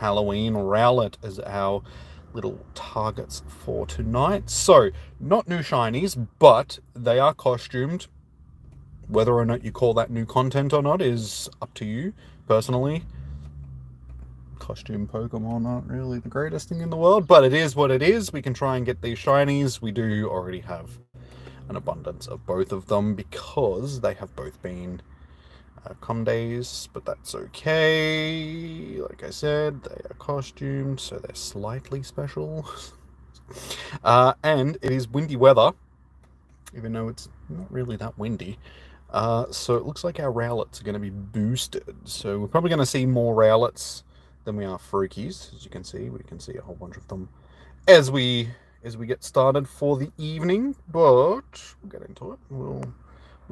Halloween Rowlet as our little targets for tonight. So, not new shinies, but they are costumed. Whether or not you call that new content or not is up to you, personally. Costume Pokemon aren't really the greatest thing in the world, but it is what it is. We can try and get these shinies. We do already have an abundance of both of them because they have both been com days, but that's okay. Like I said, they are costumed, so they're slightly special. And it is windy weather, even though it's not really that windy. So it looks like our Rowlets are going to be boosted. So we're probably going to see more Rowlets than we are Froakies. As you can see, we can see a whole bunch of them as we get started for the evening. But we'll get into it. We'll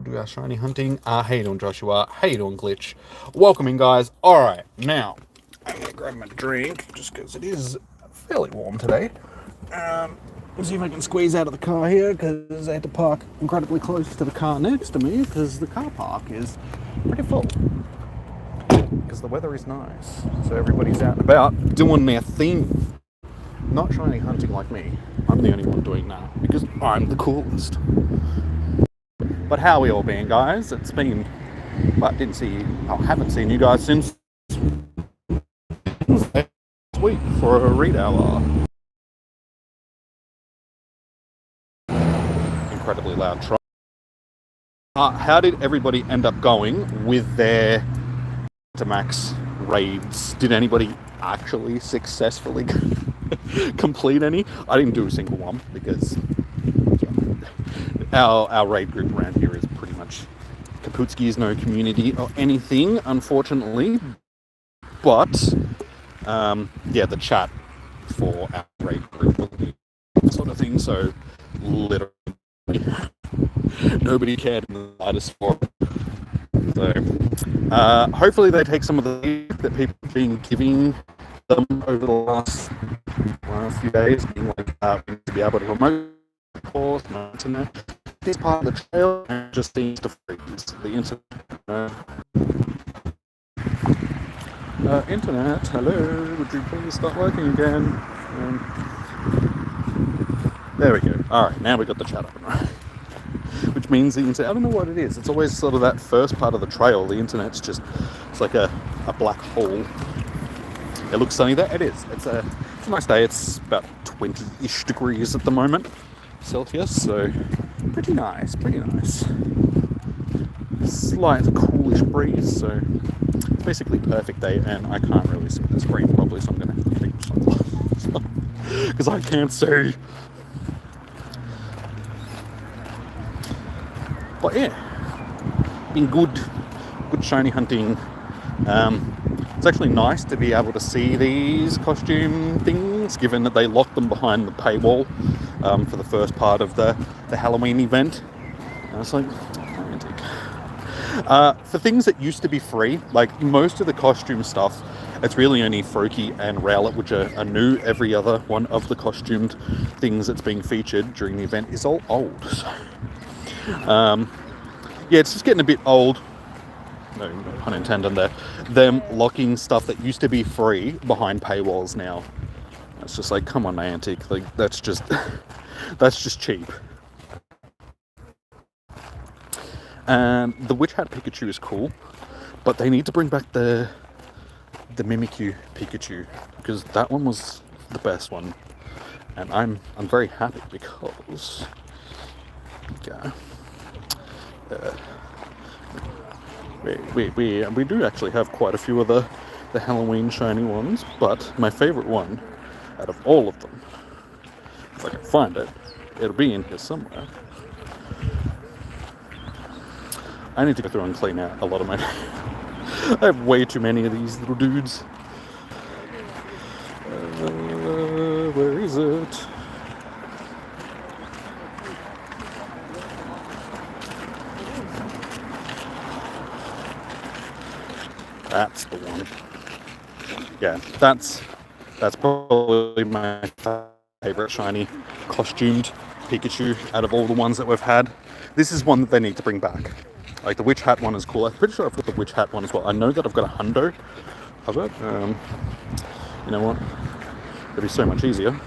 do our shiny hunting. How you doing, Joshua? How you doing, Glitch? Welcome in, guys. All right, now I'm gonna grab my drink just because it is fairly warm today. Let's see if I can squeeze out of the car here because I had to park incredibly close to the car next to me because the car park is pretty full. Because the weather is nice, so everybody's out and about doing their thing. Not shiny hunting like me. I'm the only one doing that because I'm the coolest. But how are we all been, guys? It's been, well, I haven't seen you guys since last week for a read hour. Incredibly loud truck. How did everybody end up going with their Gigantamax raids? Did anybody actually successfully complete any? I didn't do a single one because our raid group around here is pretty much Kaputski's no community or anything, unfortunately. But yeah, the chat for our raid group will be sort of thing. So literally nobody cared in the slightest for it. So hopefully they take some of the lead that people have been giving them over the last few days, being like we need to be able to remote course, no internet. This part of the trail just seems to freeze. The internet. Internet, hello, would you please start working again? There we go. Alright, now we got the chat open. Which means the internet, I don't know what it is. It's always sort of that first part of the trail. The internet's just, it's like a black hole. It looks sunny there. It is. It's a nice day. It's about 20-ish degrees at the moment, Celsius, so pretty nice, Slight coolish breeze, so it's basically perfect day, and I can't really see the screen properly, so I'm going to take sunglasses because I can't see. But yeah, been good shiny hunting. It's actually nice to be able to see these costume things, given that they locked them behind the paywall for the first part of the Halloween event. And it's like, Niantic. For things that used to be free, like most of the costume stuff, it's really only Froakie and Rowlet, which are new. Every other one of the costumed things that's being featured during the event is all old. So, yeah, it's just getting a bit old. No pun intended there. Them locking stuff that used to be free behind paywalls now. It's just like, come on, Niantic. Like, that's just cheap. The Witch Hat Pikachu is cool, but they need to bring back the Mimikyu Pikachu because that one was the best one, and I'm very happy because we do actually have quite a few of the Halloween shiny ones, but my favorite one out of all of them, if I can find it, it'll be in here somewhere. I need to go through and clean out a lot of my I have way too many of these little dudes. Where is it? That's the one. Yeah, that's probably my favorite shiny costumed Pikachu out of all the ones that we've had. This is one that they need to bring back. Like the Witch Hat one is cool. I'm pretty sure I've got the Witch Hat one as well. I know that I've got a hundo of it. You know what? It'd be so much easier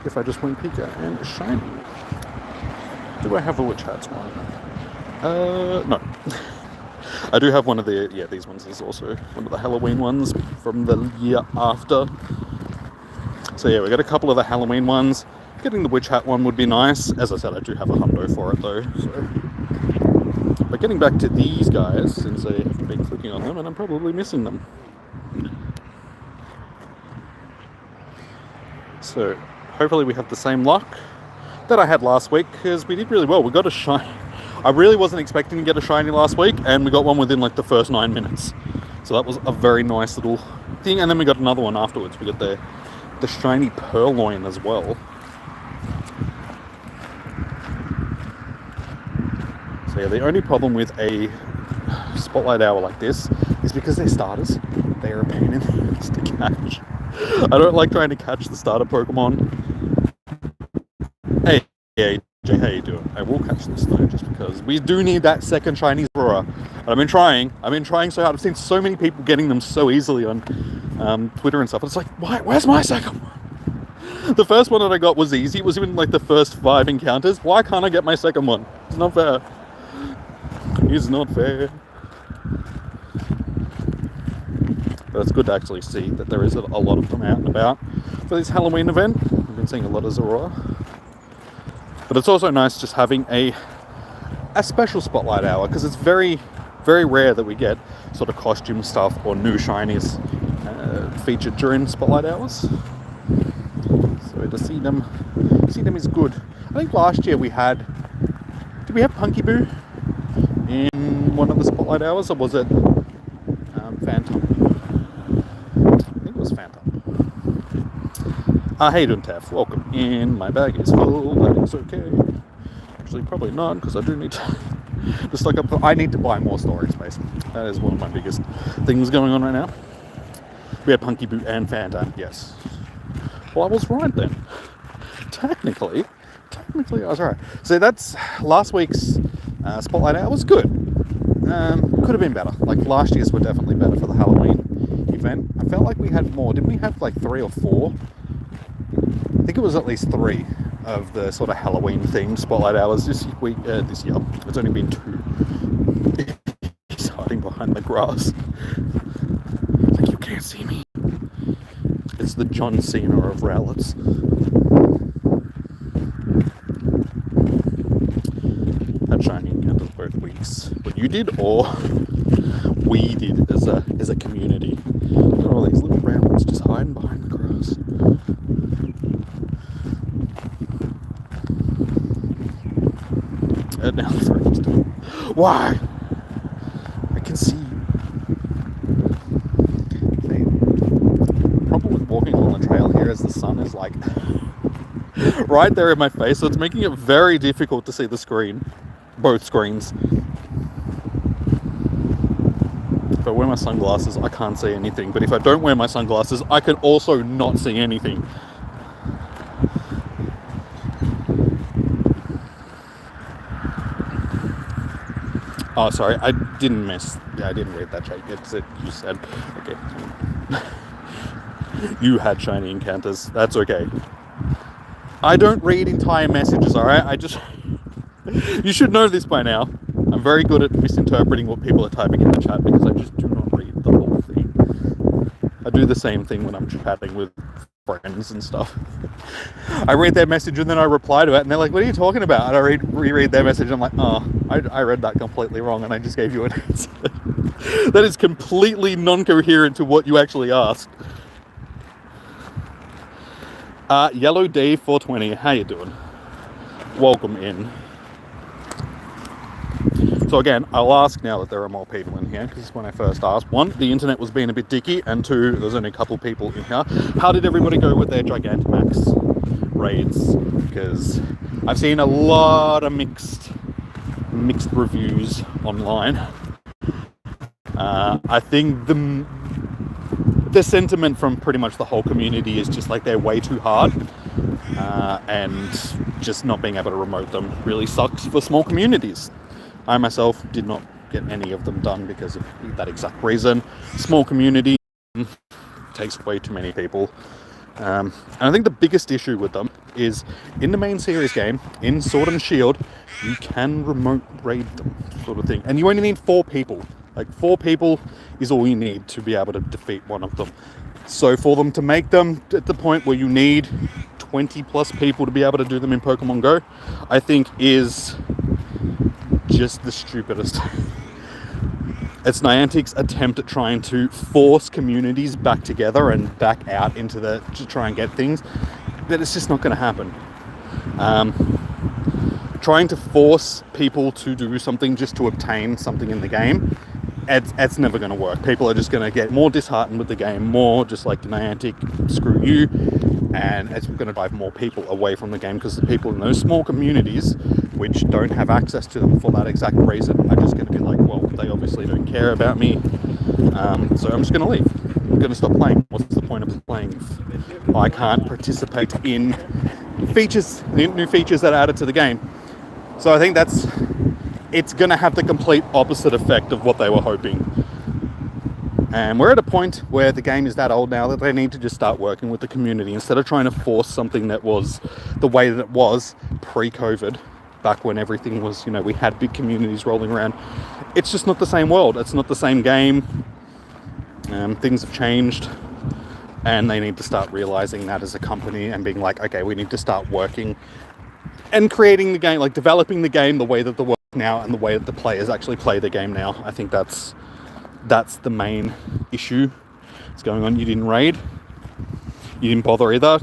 if I just went Pika and Shiny. Do I have a Witch Hats one? No. I do have one of the, yeah, these ones is also one of the Halloween ones from the year after. So yeah, we got a couple of the Halloween ones. Getting the Witch Hat one would be nice. As I said, I do have a hundo for it though, so. But getting back to these guys, since I haven't been clicking on them and I'm probably missing them. So hopefully we have the same luck that I had last week, because we did really well. We got a shiny. I really wasn't expecting to get a shiny last week, and we got one within like the first 9 minutes. So that was a very nice little thing. And then we got another one afterwards. We got the shiny Purloin as well. So yeah, the only problem with a Spotlight Hour like this is because they're starters. They are a pain in the ass to catch. I don't like trying to catch the starter Pokemon. Hey, AJ, how you doing? I will catch this though, just because we do need that second shiny Aurora. And I've been trying so hard. I've seen so many people getting them so easily on Twitter and stuff. It's like, where's my second one? The first one that I got was easy. It was even like the first 5 encounters. Why can't I get my second one? It's not fair. It's not fair. But it's good to actually see that there is a lot of them out and about for this Halloween event. I've been seeing a lot of Zorora. But it's also nice just having a special Spotlight Hour, because it's very, very rare that we get sort of costume stuff or new shinies featured during Spotlight Hours. So to see them is good. I think last year did we have Punky Boo in one of the Spotlight Hours, or was it Phantom? I think it was Phantom. How you doing, Taff? Welcome in. My bag is full. That is okay. Actually, probably not, because I do need to just like I need to buy more storage space. That is one of my biggest things going on right now. We had Punky Boo and Phantom. Yes. Well, I was right then. Technically, I was right. So that's last week's Spotlight Hour was good. Could have been better. Like last year's were definitely better for the Halloween event. I felt like we had more. Didn't we have like 3 or 4? I think it was at least 3 of the sort of Halloween themed Spotlight Hours this year. It's only been 2. He's hiding behind the grass. Like, you can't see me. It's the John Cena of Rowlets. Had shiny encounters both weeks. What you did, or we did as a community. Look at all these little Rowlets just hiding behind the grass. And now the Froakie's doing. Why? I can see. The problem with walking along the trail here is the sun is like right there in my face, so it's making it very difficult to see the screen. Both screens. If I wear my sunglasses, I can't see anything. But if I don't wear my sunglasses, I can also not see anything. Oh, sorry, I didn't miss. Yeah, I didn't read that chat. It's it. You said, okay. You had shiny encounters. That's okay. I don't read entire messages, alright? You should know this by now. I'm very good at misinterpreting what people are typing in the chat, because I just do not read the whole thing. I do the same thing when I'm chatting with friends and stuff. I read their message and then I reply to it, and they're like, what are you talking about? And I reread their message and I'm like, oh, I read that completely wrong and I just gave you an answer. That is completely non-coherent to what you actually asked. Yellow D 420, how you doing? Welcome in. So again, I'll ask now that there are more people in here, because when I first asked, 1, the internet was being a bit dicky, and 2, there's only a couple people in here. How did everybody go with their Gigantamax raids? Because I've seen a lot of mixed reviews online. I think the sentiment from pretty much the whole community is just like they're way too hard, and just not being able to remote them really sucks for small communities. I myself did not get any of them done because of that exact reason. Small community, takes way too many people. And I think the biggest issue with them is in the main series game, in Sword and Shield, you can remote raid them, sort of thing. And you only need 4 people. Like 4 people is all you need to be able to defeat one of them. So for them to make them at the point where you need 20 plus people to be able to do them in Pokemon Go, I think is just the stupidest. It's Niantic's attempt at trying to force communities back together and back out into to try and get things, that it's just not going to happen. Trying to force people to do something just to obtain something in the game, it's never going to work. People are just going to get more disheartened with the game, more just like Niantic, screw you, and it's going to drive more people away from the game, because the people in those small communities which don't have access to them for that exact reason are just going to be like, well, they obviously don't care about me, so I'm just going to leave. I'm going to stop playing. What's the point of playing if I can't participate in features, new features that are added to the game? So I think it's going to have the complete opposite effect of what they were hoping. And we're at a point where the game is that old now that they need to just start working with the community instead of trying to force something that was the way that it was pre-COVID, back when everything was, we had big communities rolling around. It's just not the same world. It's not the same game. Things have changed, and they need to start realizing that as a company and being like, okay, we need to start working and creating the game, like developing the game the way that the world now and the way that the players actually play the game now. I think that's the main issue that's going on. You didn't raid. You didn't bother either.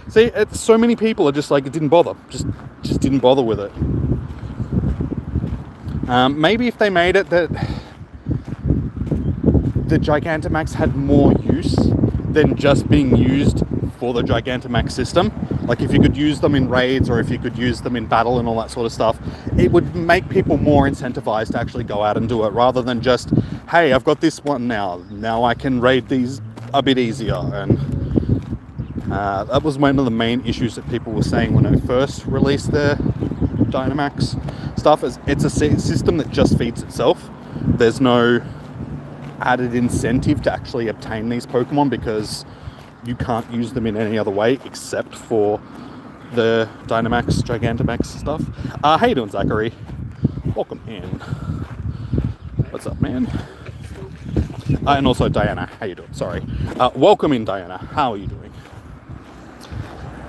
See, it's so many people are just like, it didn't bother. Just didn't bother with it. Maybe if they made it that the Gigantamax had more use than just being used for the Gigantamax system. Like if you could use them in raids or if you could use them in battle and all that sort of stuff, it would make people more incentivized to actually go out and do it, rather than just, hey, I've got this one now I can raid these a bit easier. And that was one of the main issues that people were saying when they first released their Dynamax stuff. Is it's a system that just feeds itself. There's no added incentive to actually obtain these Pokemon, because you can't use them in any other way except for the Dynamax, Gigantamax stuff. How you doing, Zachary? Welcome in. What's up, man? And also Diana, how you doing? Sorry. Welcome in, Diana. How are you doing?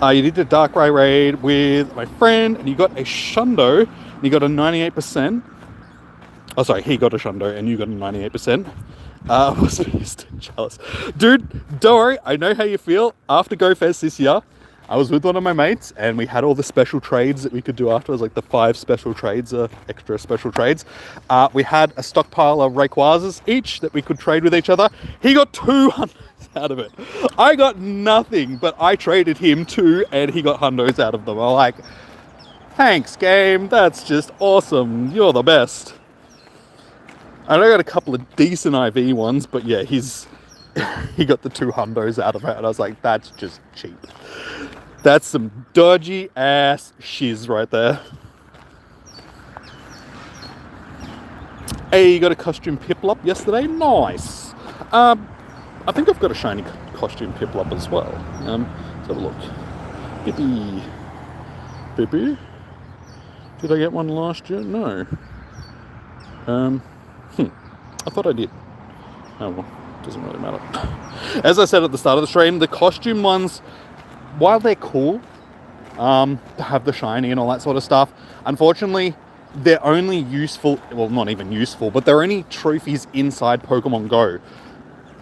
You did the Darkrai raid with my friend, and you got a Shundo, and you got a 98%. Oh, sorry, he got a Shundo, and you got a 98%. Was just jealous. Dude, don't worry, I know how you feel. After GoFest this year, I was with one of my mates, and we had all the special trades that we could do afterwards, like the 5 special trades, extra special trades. We had a stockpile of Rayquazas each that we could trade with each other. He got 200 out of it. I got nothing, but I traded him 2, and he got hundos out of them. I'm like, thanks, game. That's just awesome. You're the best. I know I got a couple of decent IV ones, but yeah, he got the 2 hundos out of it, and I was like, that's just cheap. That's some dodgy ass shiz right there. Hey, you got a costume Piplup yesterday? Nice. I think I've got a shiny costume Piplup as well. Let's have a look. Bippy. Did I get one last year? No. I thought I did. Oh well, doesn't really matter. As I said at the start of the stream, the costume ones, while they're cool, to have the shiny and all that sort of stuff, unfortunately, they're only useful, well, not even useful, but they're only trophies inside Pokemon Go.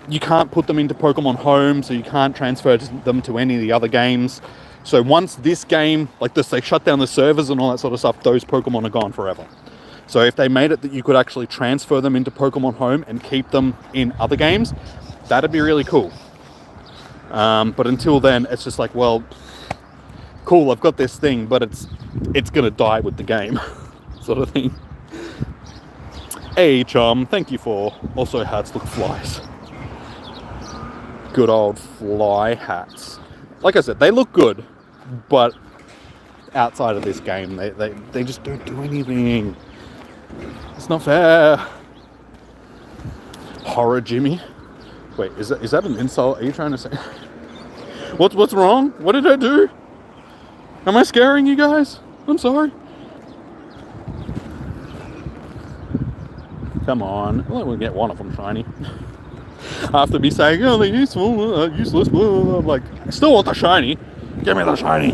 You can't put them into Pokemon Home, so you can't transfer them to any of the other games. So once this game, like this, they shut down the servers and all that sort of stuff, those Pokemon are gone forever. So if they made it that you could actually transfer them into Pokemon Home and keep them in other games, that'd be really cool. But until then, it's just like, well, cool, I've got this thing, but it's gonna die with the game, sort of thing. Hey, Chum, thank you for also hats look flies. Good old fly hats. Like I said, they look good, but outside of this game, they just don't do anything. It's not fair. Horror Jimmy. Wait, is that an insult? Are you trying to say... What's wrong? What did I do? Am I scaring you guys? I'm sorry. Come on. Well, we'll get one of them shiny. After me saying, oh, they're useful, useless, I'm like, I still want the shiny. Give me the shiny.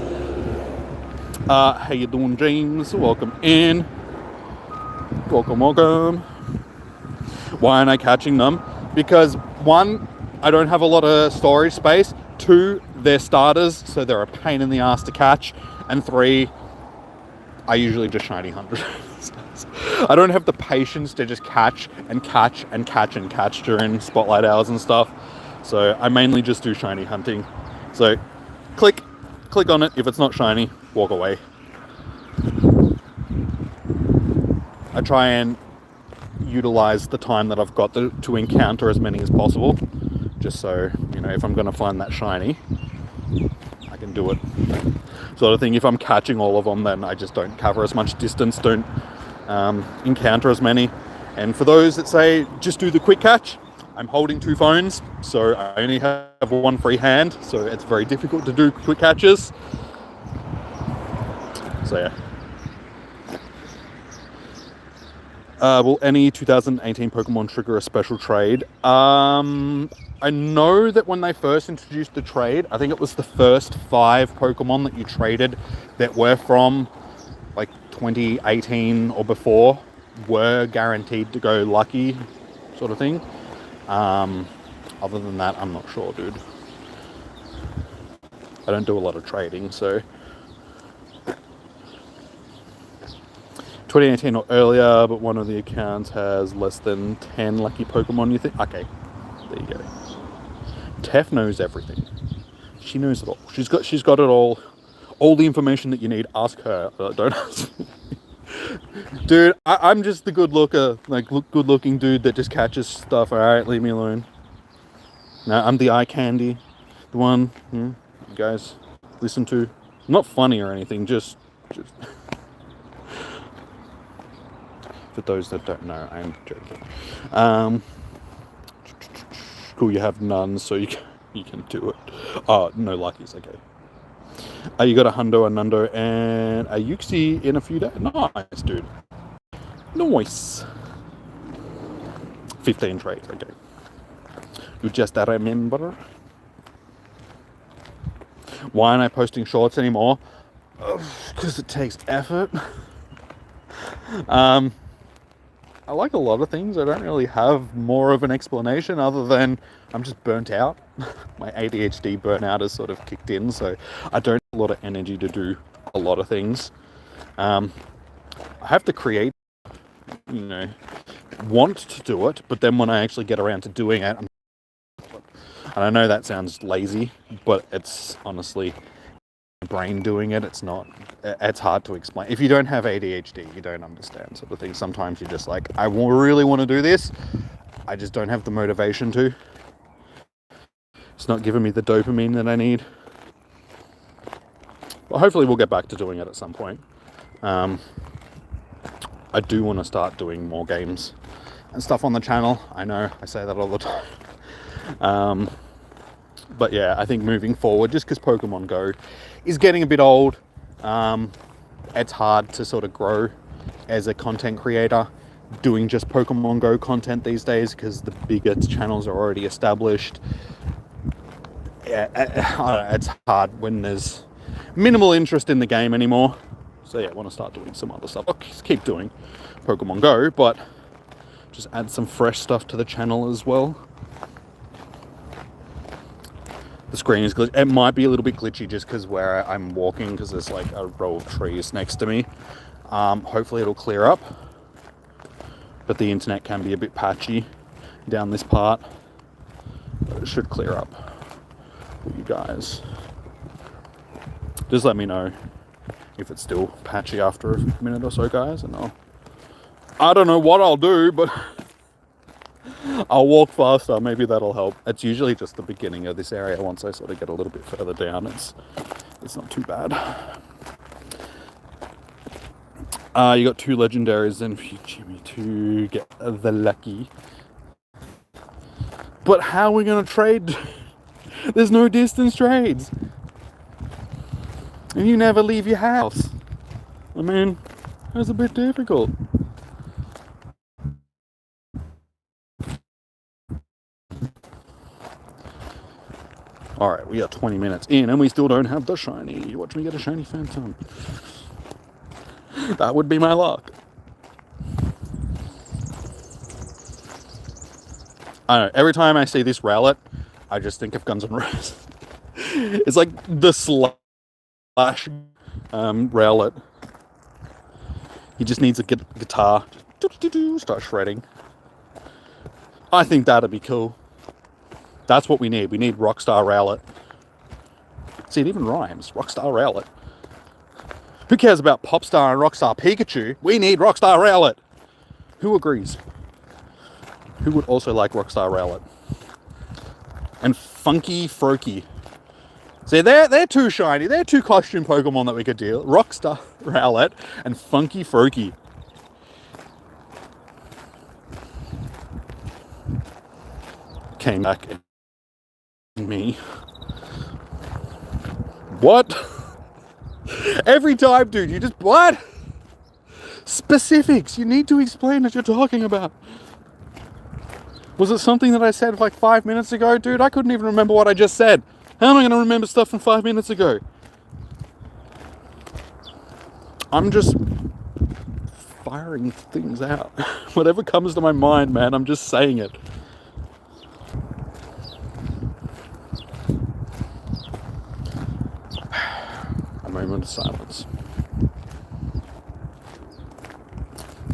How you doing, James? Welcome in. Welcome. Why aren't I catching them? Because one, I don't have a lot of storage space. Two, they're starters, so they're a pain in the ass to catch. And three, I usually just shiny hunt. I don't have the patience to just catch during spotlight hours and stuff. So I mainly just do shiny hunting. So click on it. If it's not shiny, walk away. I try and utilize the time that I've got to encounter as many as possible. Just so, you know, if I'm going to find that shiny, I can do it. Sort of thing. If I'm catching all of them, then I just don't cover as much distance, don't encounter as many. And for those that say just do the quick catch, I'm holding two phones, so I only have one free hand, so it's very difficult to do quick catches. So yeah. Will any 2018 Pokemon trigger a special trade? I know that when they first introduced the trade, I think it was the first 5 Pokemon that you traded that were from like 2018 or before were guaranteed to go lucky, sort of thing. Other than that, I'm not sure, dude. I don't do a lot of trading, so 2018 or earlier, but one of the accounts has less than 10 lucky Pokemon, you think? Okay, there you go. Tef knows everything. She knows it all. She's got it all the information that you need. Ask her, don't ask me. Dude, I'm just the good looking dude that just catches stuff. Alright, leave me alone. No, I'm the eye candy. The one you guys listen to. Not funny or anything, just for those that don't know, I'm joking. Cool, you have none, so you can do it. Oh, no luckies, okay. You got a Hundo, a Nundo, and a Yuxi in a few days. Nice, dude. Nice. 15 trades, okay. You just remember. Why aren't I posting shorts anymore? Because it takes effort. I like a lot of things. I don't really have more of an explanation other than I'm just burnt out. My ADHD burnout has sort of kicked in, so I don't have a lot of energy to do a lot of things. I have to create, you know, want to do it, but then when I actually get around to doing it, and I know that sounds lazy, but it's honestly brain doing it. It's hard to explain. If you don't have ADHD, you don't understand sort of thing. Sometimes you're just like, I really want to do this, I just don't have the motivation to. It's not giving me the dopamine that I need. Well, hopefully we'll get back to doing it at some point. I do want to start doing more games and stuff on the channel. I know I say that all the time. But yeah, I think moving forward, just because Pokemon Go is getting a bit old, it's hard to sort of grow as a content creator doing just Pokemon Go content these days because the bigger channels are already established. Yeah, I don't know, it's hard when there's minimal interest in the game anymore. So yeah, I want to start doing some other stuff. I'll keep doing Pokemon Go, but just add some fresh stuff to the channel as well. The screen is glitchy. It might be a little bit glitchy just because where I'm walking, because there's like a row of trees next to me. Hopefully it'll clear up, but the internet can be a bit patchy down this part, but it should clear up for you guys. Just let me know if it's still patchy after a minute or so, guys, and I don't know what I'll do, but I'll walk faster. Maybe that'll help. It's usually just the beginning of this area. Once I sort of get a little bit further down, it's not too bad. You got 2 legendaries then for you, Jimmy, to get the lucky. But how are we going to trade? There's no distance trades. And you never leave your house. I mean, that's a bit difficult. Alright, we are 20 minutes in and we still don't have the shiny. Watch me get a shiny Phantom. That would be my luck. I don't know, every time I see this Rowlet, I just think of Guns N' Roses. It's like the Slash Rowlet. He just needs a guitar. Start shredding. I think that'd be cool. That's what we need. We need Rockstar Rowlet. See, it even rhymes. Rockstar Rowlet. Who cares about Popstar and Rockstar Pikachu? We need Rockstar Rowlet. Who agrees? Who would also like Rockstar Rowlet? And Funky Froakie. See, they're too shiny. They're two costume Pokemon that we could deal. Rockstar Rowlet and Funky Froakie. Came back and me. What? Every time, dude, you just... What? Specifics. You need to explain what you're talking about. Was it something that I said like 5 minutes ago? Dude, I couldn't even remember what I just said. How am I going to remember stuff from 5 minutes ago? I'm just firing things out. Whatever comes to my mind, man, I'm just saying it. A moment of silence.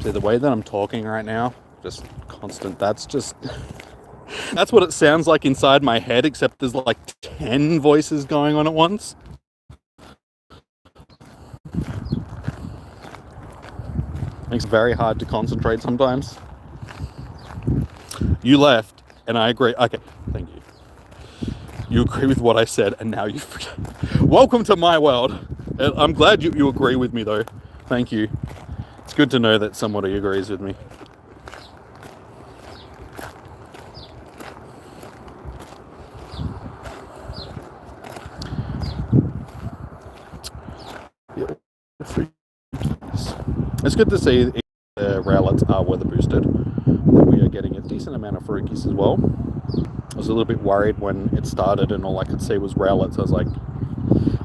See, the way that I'm talking right now, just constant, that's what it sounds like inside my head, except there's like 10 voices going on at once. Makes it very hard to concentrate sometimes. You left, and I agree. Okay, thank you. You agree with what I said, and now you forget. Welcome to my world. I'm glad you agree with me, though. Thank you. It's good to know that somebody agrees with me. It's good to see the Rowlets are weather boosted. We are getting a decent amount of Froakies as well. I was a little bit worried when it started and all I could see was Rowlets. I was like,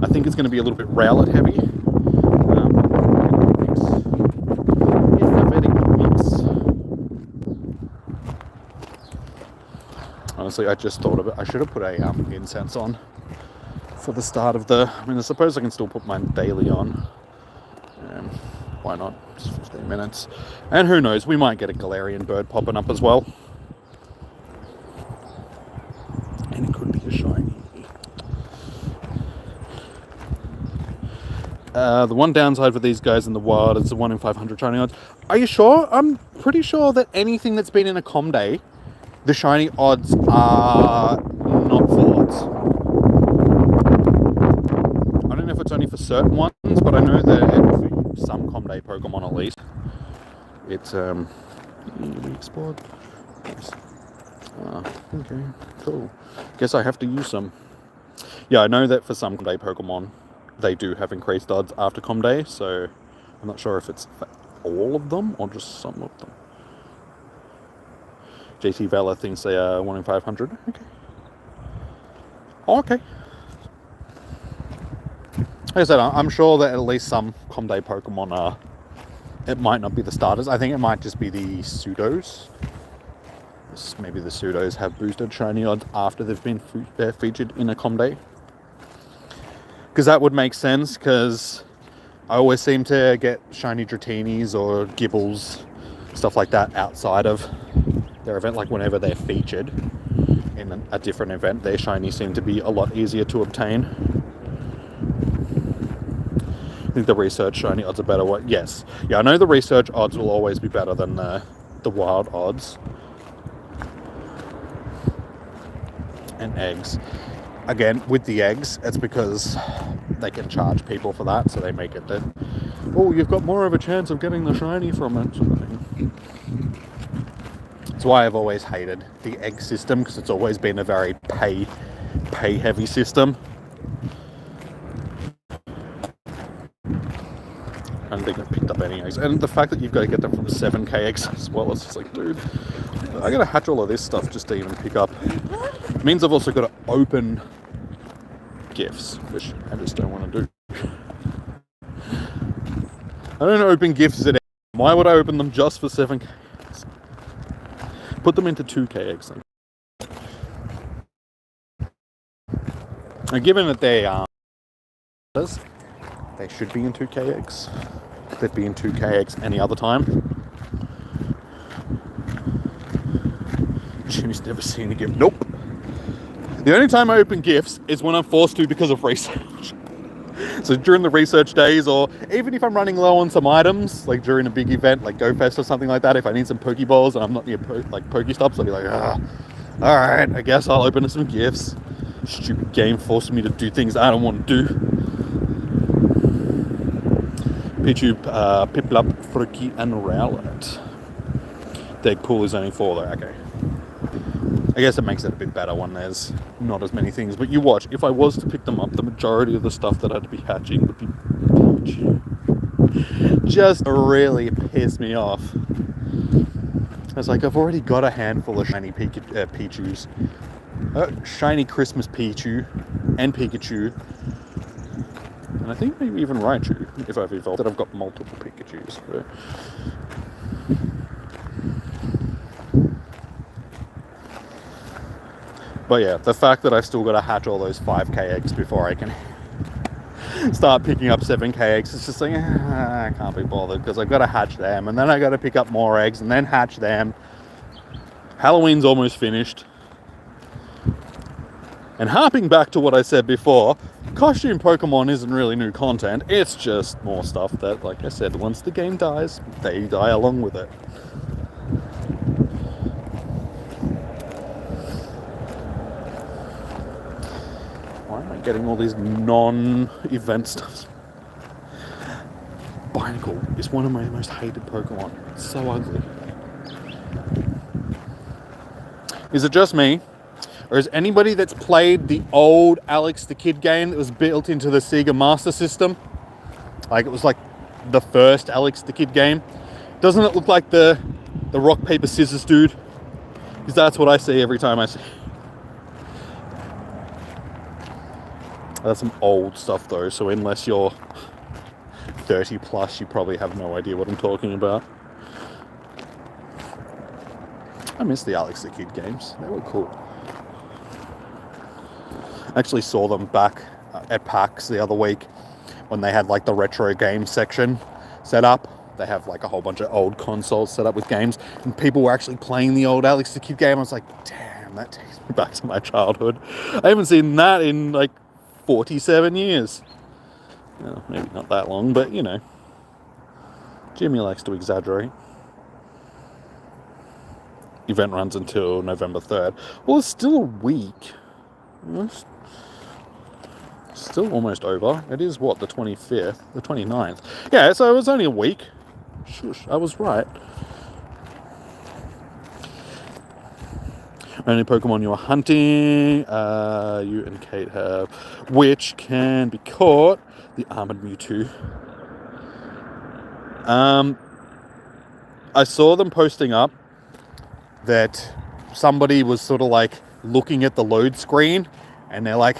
I think it's going to be a little bit Rowlet heavy. Honestly, I just thought of it. I should have put a incense on for the start of the... I mean, I suppose I can still put mine daily on. Why not? It's 15 minutes. And who knows, we might get a Galarian bird popping up as well. And it could be a shiny. The one downside for these guys in the wild is the 1 in 500 shiny odds. Are you sure? I'm pretty sure that anything that's been in a com day, the shiny odds are not full odds. I don't know if it's only for certain ones, but I know that some com day Pokemon at least. It's we explored. Nice. Okay, cool. Guess I have to use some. Yeah, I know that for some com day Pokemon, they do have increased odds after com day, so I'm not sure if it's for all of them or just some of them. JT Valor thinks they are 1 in 500. Okay. Okay. Like I said, I'm sure that at least some com day Pokemon are... It might not be the starters. I think it might just be the pseudos. Maybe the pseudos have boosted shiny odds after they've been featured in a com day. Because that would make sense, because I always seem to get shiny Dratinis or Gibbles, stuff like that, outside of their event. Like whenever they're featured in a different event, their shiny seem to be a lot easier to obtain. I think the research shiny odds are better. What? Yes. Yeah, I know the research odds will always be better than the wild odds. And eggs. Again, with the eggs, it's because they can charge people for that, so they make it that, oh, you've got more of a chance of getting the shiny from it, sort of thing. It's why I've always hated the egg system, because it's always been a very pay heavy system. I don't think I've picked up any eggs. And the fact that you've got to get them from 7k eggs as well, it's just like, dude, I gotta hatch all of this stuff just to even pick up. It means I've also got to open gifts, which I just don't want to do. I don't open gifts at eggs. Why would I open them just for 7k eggs? Put them into 2k eggs then. And given that they are, they should be in 2k eggs. They'd be in 2k eggs any other time. Jimmy's never seen a gift. Nope. The only time I open gifts is when I'm forced to because of research. So during the research days, or even if I'm running low on some items, like during a big event like GoFest or something like that, if I need some Pokeballs and I'm not near Pokestops, I'll be like, alright, I guess I'll open some gifts. Stupid game forcing me to do things I don't want to do. Pichu, Piplup, Froakie, and Rowlet. Deadpool is only 4 though, okay. I guess it makes it a bit better when there's not as many things. But you watch, if I was to pick them up, the majority of the stuff that I'd be hatching would be just really piss me off. I was like, I've already got a handful of shiny Pichus. Shiny Christmas Pichu and Pikachu. And I think maybe even Raichu, if I've evolved, that I've got multiple Pikachus. But yeah, the fact that I've still got to hatch all those 5k eggs before I can start picking up 7k eggs, it's just like, I can't be bothered, because I've got to hatch them, and then I got to pick up more eggs, and then hatch them. Halloween's almost finished. And harping back to what I said before, costume Pokemon isn't really new content, it's just more stuff that, like I said, once the game dies, they die along with it. Why am I getting all these non-event stuff? Barnacle is one of my most hated Pokemon. It's so ugly. Is it just me? Or is anybody that's played the old Alex the Kid game that was built into the Sega Master System? Like, it was like the first Alex the Kid game. Doesn't it look like the rock, paper, scissors dude? Because that's what I see every time I see. That's some old stuff though, so unless you're 30 plus, you probably have no idea what I'm talking about. I miss the Alex the Kid games. They were cool. I actually saw them back at PAX the other week when they had like the retro game section set up. They have like a whole bunch of old consoles set up with games, and people were actually playing the old Alex the Kid game. I was like, damn, that takes me back to my childhood. I haven't seen that in like 47 years. Well, maybe not that long, but you know. Jimmy likes to exaggerate. Event runs until November 3rd. Well, it's still a week. It's still almost over. It is what, the 25th? The 29th. Yeah, so it was only a week. Shush, I was right. Only Pokemon you are hunting, you and Kate have, which can be caught, the Armored Mewtwo. I saw them posting up that somebody was sort of like looking at the load screen, and they're like,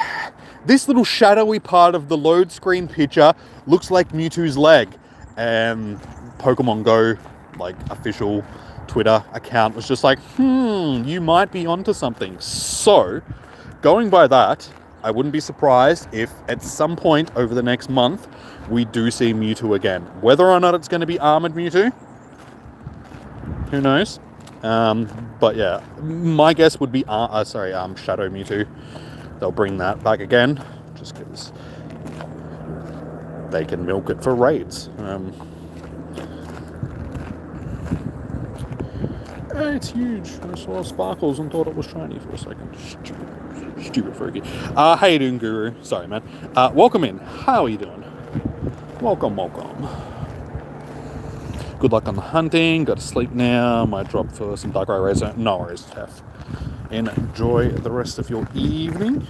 this little shadowy part of the load screen picture looks like Mewtwo's leg. And Pokemon Go, like, official Twitter account was just like, you might be onto something. So, going by that, I wouldn't be surprised if at some point over the next month we do see Mewtwo again. Whether or not it's going to be Armored Mewtwo, who knows? But yeah, my guess would be Shadow Mewtwo. They'll bring that back again, just because they can milk it for raids. It's huge. I saw sparkles and thought it was shiny for a second. Stupid Froakie. How you doing, Guru? Sorry, man. Welcome in. How are you doing? Welcome. Good luck on the hunting. Got to sleep now. Might drop for some Darkrai raids. No worries, Tef. Enjoy the rest of your evening.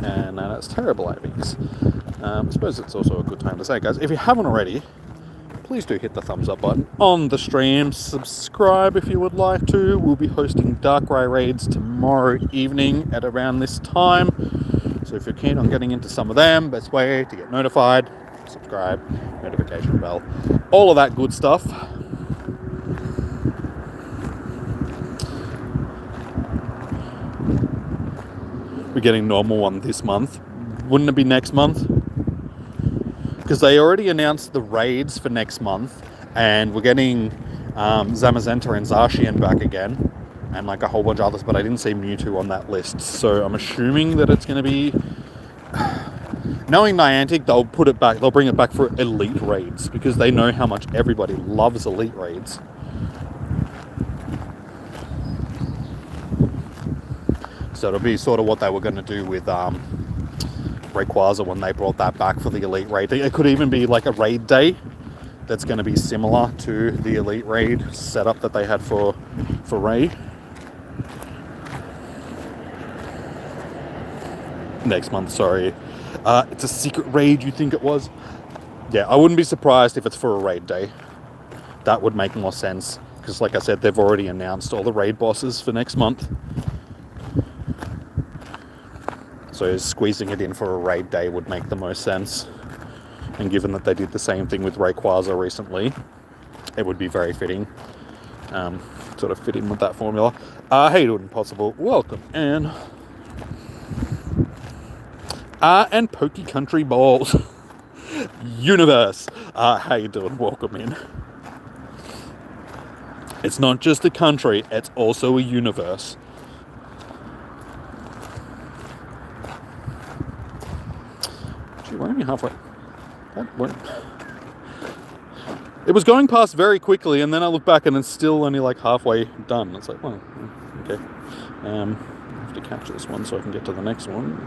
And that's terrible, I think. I suppose it's also a good time to say, guys, if you haven't already, please do hit the thumbs up button on the stream. Subscribe if you would like to. We'll be hosting Darkrai raids tomorrow evening at around this time. So if you're keen on getting into some of them, best way to get notified, subscribe, notification bell, all of that good stuff. We're getting normal one this month. Wouldn't it be next month? Because they already announced the raids for next month, and we're getting Zamazenta and Zacian back again, and like a whole bunch of others, but I didn't see Mewtwo on that list, so I'm assuming that it's going to be... Knowing Niantic, they'll put it back, they'll bring it back for elite raids, because they know how much everybody loves elite raids. So it'll be sort of what they were going to do with Rayquaza when they brought that back for the elite raid. It could even be like a raid day that's going to be similar to the elite raid setup that they had for Ray. Next month, sorry. It's a secret raid, you think it was? Yeah, I wouldn't be surprised if it's for a raid day. That would make more sense, because like I said, they've already announced all the raid bosses for next month. So squeezing it in for a raid day would make the most sense. And given that they did the same thing with Rayquaza recently, it would be very fitting. Sort of fit in with that formula. How you doing, Impossible? Welcome, and Pokey Country Balls. Universe. How you doing? Welcome in. It's not just a country, it's also a universe. We're only halfway. It was going past very quickly, and then I look back and it's still only like halfway done. It's like, well, okay. I have to catch this one so I can get to the next one.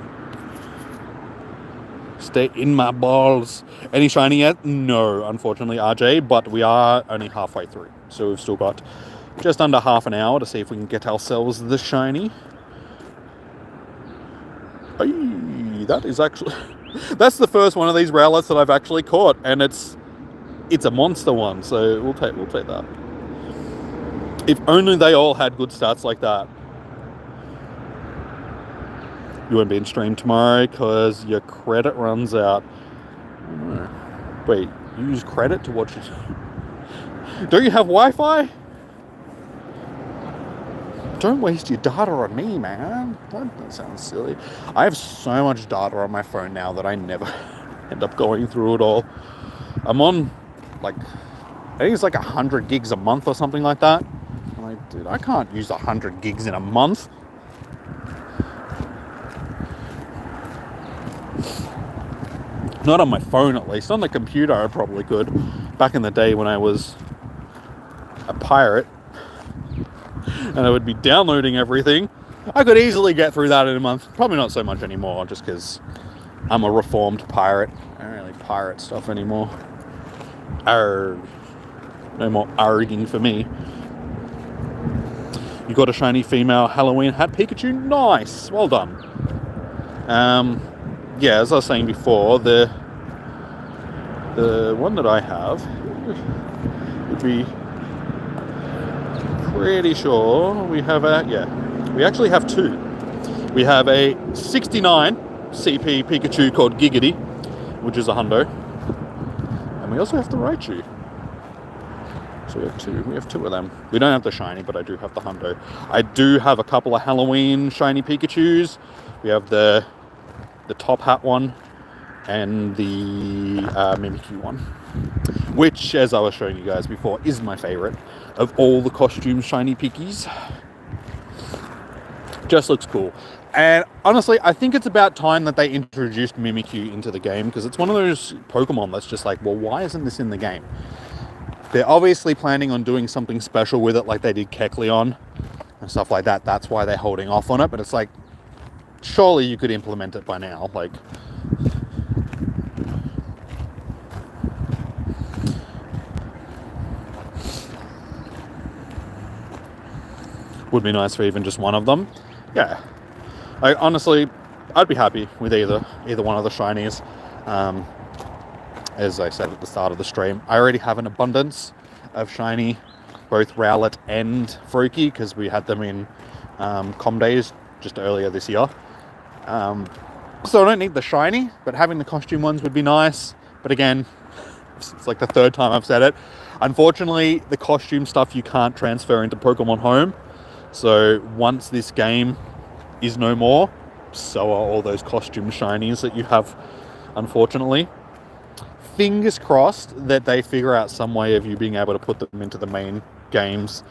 Stay in my balls. Any shiny yet? No, unfortunately, RJ, but we are only halfway through. So we've still got just under half an hour to see if we can get ourselves the shiny. Hey, that is actually... That's the first one of these Rowlets that I've actually caught, and it's a monster one, so we'll take that. If only they all had good stats like that. You won't be in stream tomorrow because your credit runs out. Wait, you use credit to watch it? Don't you have Wi-Fi? Don't waste your data on me, man. That sounds silly. I have so much data on my phone now that I never end up going through it all. I'm on, like, I think it's like 100 gigs a month or something like that. I'm like, dude, I can't use 100 gigs in a month. Not on my phone, at least. On the computer, I probably could. Back in the day when I was a pirate, and I would be downloading everything, I could easily get through that in a month. Probably not so much anymore, just because I'm a reformed pirate. I don't really pirate stuff anymore. Arrgh. No more arging for me. You got a shiny female Halloween hat Pikachu? Nice! Well done. Yeah, as I was saying before, the one that I have would be... pretty sure we have we actually have two. We have a 69 CP Pikachu called Giggity, which is a hundo, and we also have the Raichu. So we have two of them. We don't have the shiny, but I do have the hundo. I do have a couple of Halloween shiny Pikachus. We have the top hat one and the Mimikyu one, which, as I was showing you guys before, is my favorite of all the costume shiny Pikis. Just looks cool. And honestly, I think it's about time that they introduced Mimikyu into the game, because it's one of those Pokemon that's just like, well, why isn't this in the game? They're obviously planning on doing something special with it, like they did Kecleon and stuff like that. That's why they're holding off on it. But it's like, surely you could implement it by now. Like, would be nice for even just one of them. Yeah, I'd be happy with either one of the shinies. As I said at the start of the stream, I already have an abundance of shiny, both Rowlet and Froakie, because we had them in Com Days just earlier this year. So I don't need the shiny, but having the costume ones would be nice. But again, it's like the third time I've said it. Unfortunately, the costume stuff you can't transfer into Pokemon Home. So once this game is no more, so are all those costume shinies that you have, unfortunately. Fingers crossed that they figure out some way of you being able to put them into the main games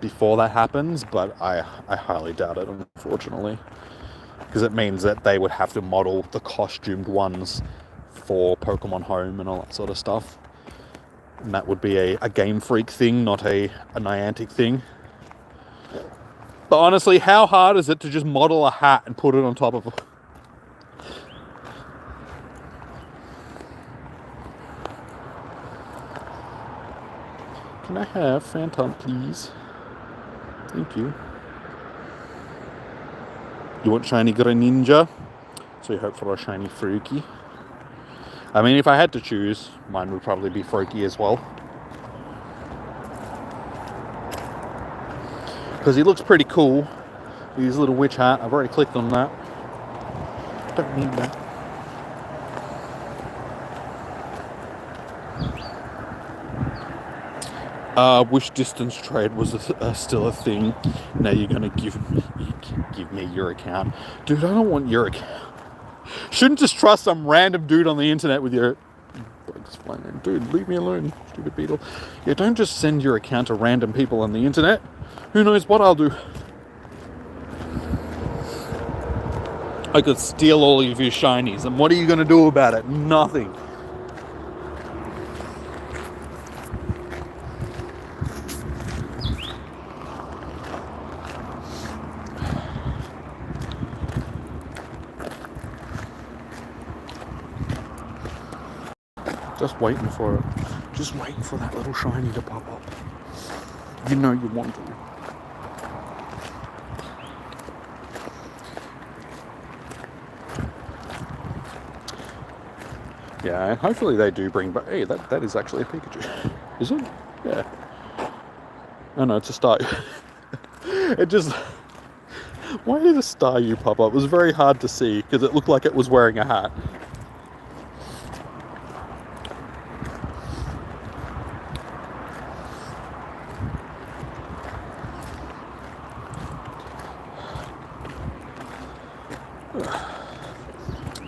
before that happens, but I highly doubt it, unfortunately. Because it means that they would have to model the costumed ones for Pokemon Home and all that sort of stuff. And that would be a Gamefreak thing, not a Niantic thing. But honestly, how hard is it to just model a hat and put it on top of a... Can I have Phantom, please? Thank you. You want shiny Greninja? So you hope for a shiny Froakie. I mean, if I had to choose, mine would probably be Froakie as well. Because he looks pretty cool with his little witch hat. I've already clicked on that. Don't need that. Wish distance trade was still a thing. Now you're gonna give me your account. Dude, I don't want your account. Shouldn't just trust some random dude on the internet with your... Dude, leave me alone, stupid beetle. Yeah, don't just send your account to random people on the internet. Who knows what I'll do. I could steal all of your shinies, and what are you gonna do about it? Nothing. Just waiting for it. Just waiting for that little shiny to pop up. You know you want to. Yeah, and hopefully they do bring back... Hey, that is actually a Pikachu. Is it? Yeah. Oh no, it's a Staryu. It just... Why did a Staryu pop up? It was very hard to see, because it looked like it was wearing a hat.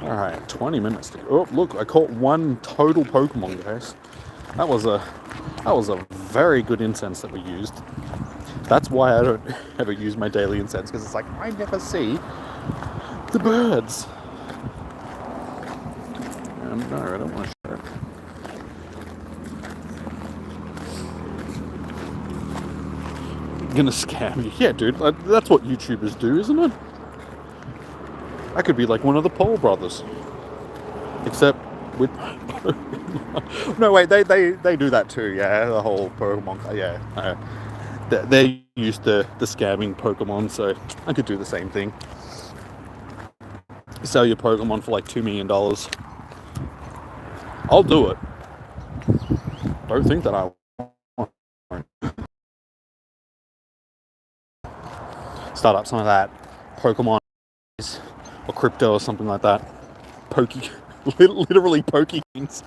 Alright, 20 minutes to go. Oh, look, I caught one total Pokemon, guys. That was a very good incense that we used. That's why I don't ever use my daily incense, because it's like, I never see the birds. No, I don't want to show it. Gonna scam you. Yeah, dude, that's what YouTubers do, isn't it? I could be like one of the Paul brothers. Except with... No, wait, they do that too, yeah, the whole Pokemon... Yeah, they're used to the scamming Pokemon, so I could do the same thing. Sell your Pokemon for like $2 million. I'll do it. Don't think that I won't. Start up some of that Pokemon or crypto or something like that. Literally Pokekings.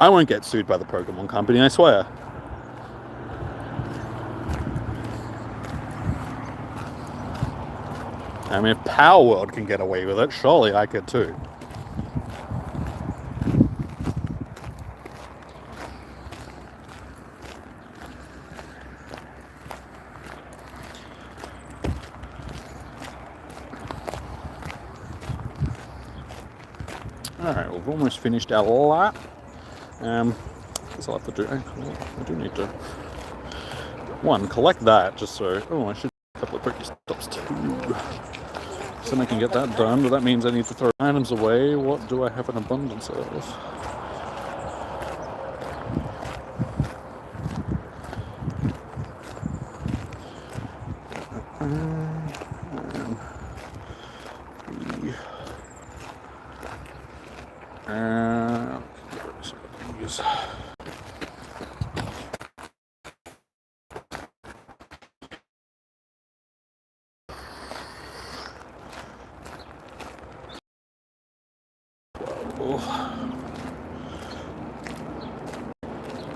I won't get sued by the Pokemon company, I swear. I mean, if Power World can get away with it, surely I could too. Alright, we've almost finished our lap. Guess I'll have to do... I do need to... One, collect that, just so... Oh, I should do a couple of Pokestops too. So I can get that done, but that means I need to throw items away. What do I have an abundance of?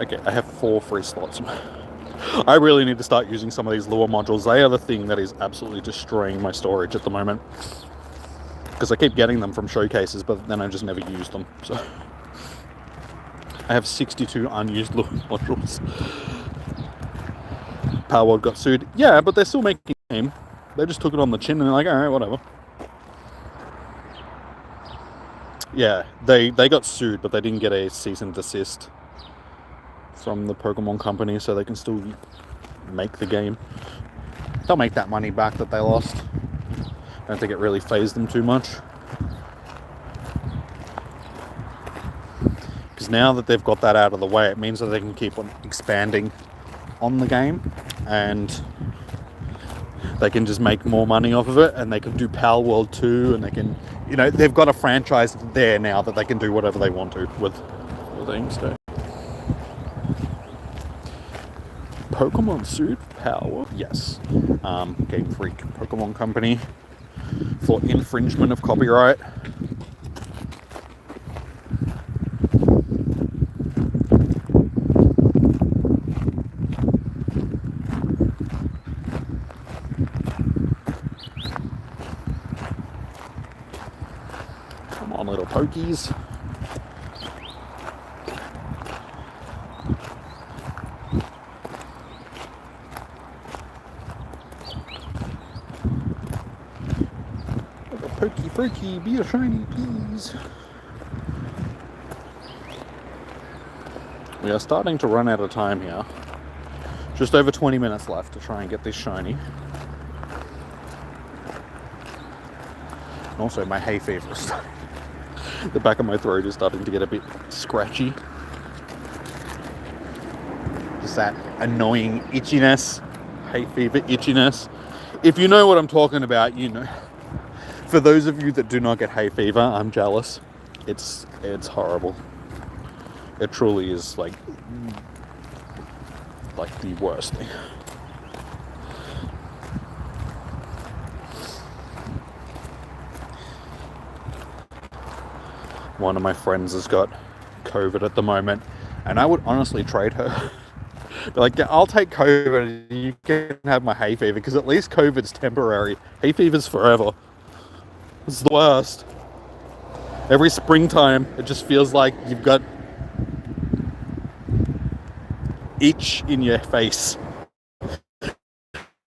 Okay, I have 4 free slots. I really need to start using some of these lure modules. They are the thing that is absolutely destroying my storage at the moment. Because I keep getting them from showcases, but then I just never use them. So I have 62 unused lure modules. Powerworld got sued. Yeah, but they're still making a game. They just took it on the chin and they're like, alright, whatever. Yeah, they got sued, but they didn't get a cease and desist from the Pokemon company, so they can still make the game. They'll make that money back that they lost. I don't think it really fazed them too much. Because now that they've got that out of the way, it means that they can keep on expanding on the game, and they can just make more money off of it, and they can do Palworld 2, and they can, you know, they've got a franchise there now that they can do whatever they want to with things. So. Pokemon sued Power? Yes. Gamefreak Pokemon Company for infringement of copyright. Come on, little Pokies. Pokey Froakie, be a shiny, please. We are starting to run out of time here. Just over 20 minutes left to try and get this shiny. And also, my hay fever is starting. The back of my throat is starting to get a bit scratchy. Just that annoying itchiness. Hay fever itchiness. If you know what I'm talking about, you know. For those of you that do not get hay fever, I'm jealous. It's horrible. It truly is like the worst thing. One of my friends has got COVID at the moment, and I would honestly trade her. Be like, yeah, I'll take COVID and you can have my hay fever, because at least COVID's temporary. Hay fever's forever. It's the worst. Every springtime, it just feels like you've got itch in your face. I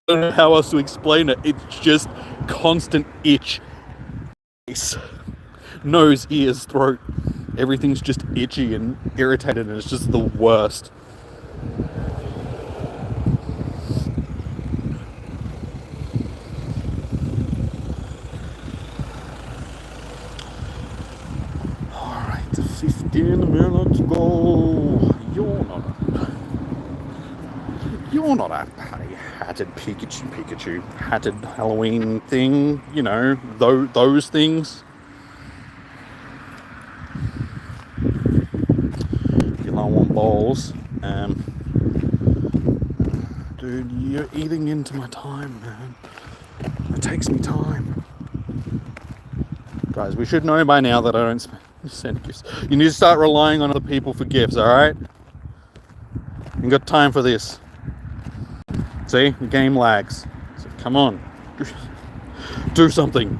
don't know how else to explain it. It's just constant itch. Face, nose, ears, throat. Everything's just itchy and irritated, and it's just the worst. Alright, 15 minutes go. You're not a hatted Pikachu, hatted Halloween thing, you know, those things. You don't want balls. Dude, you're eating into my time, man. It takes me time. Guys, we should know by now that I don't send gifts. You need to start relying on other people for gifts, alright? You got time for this. See, the game lags. So come on, do something.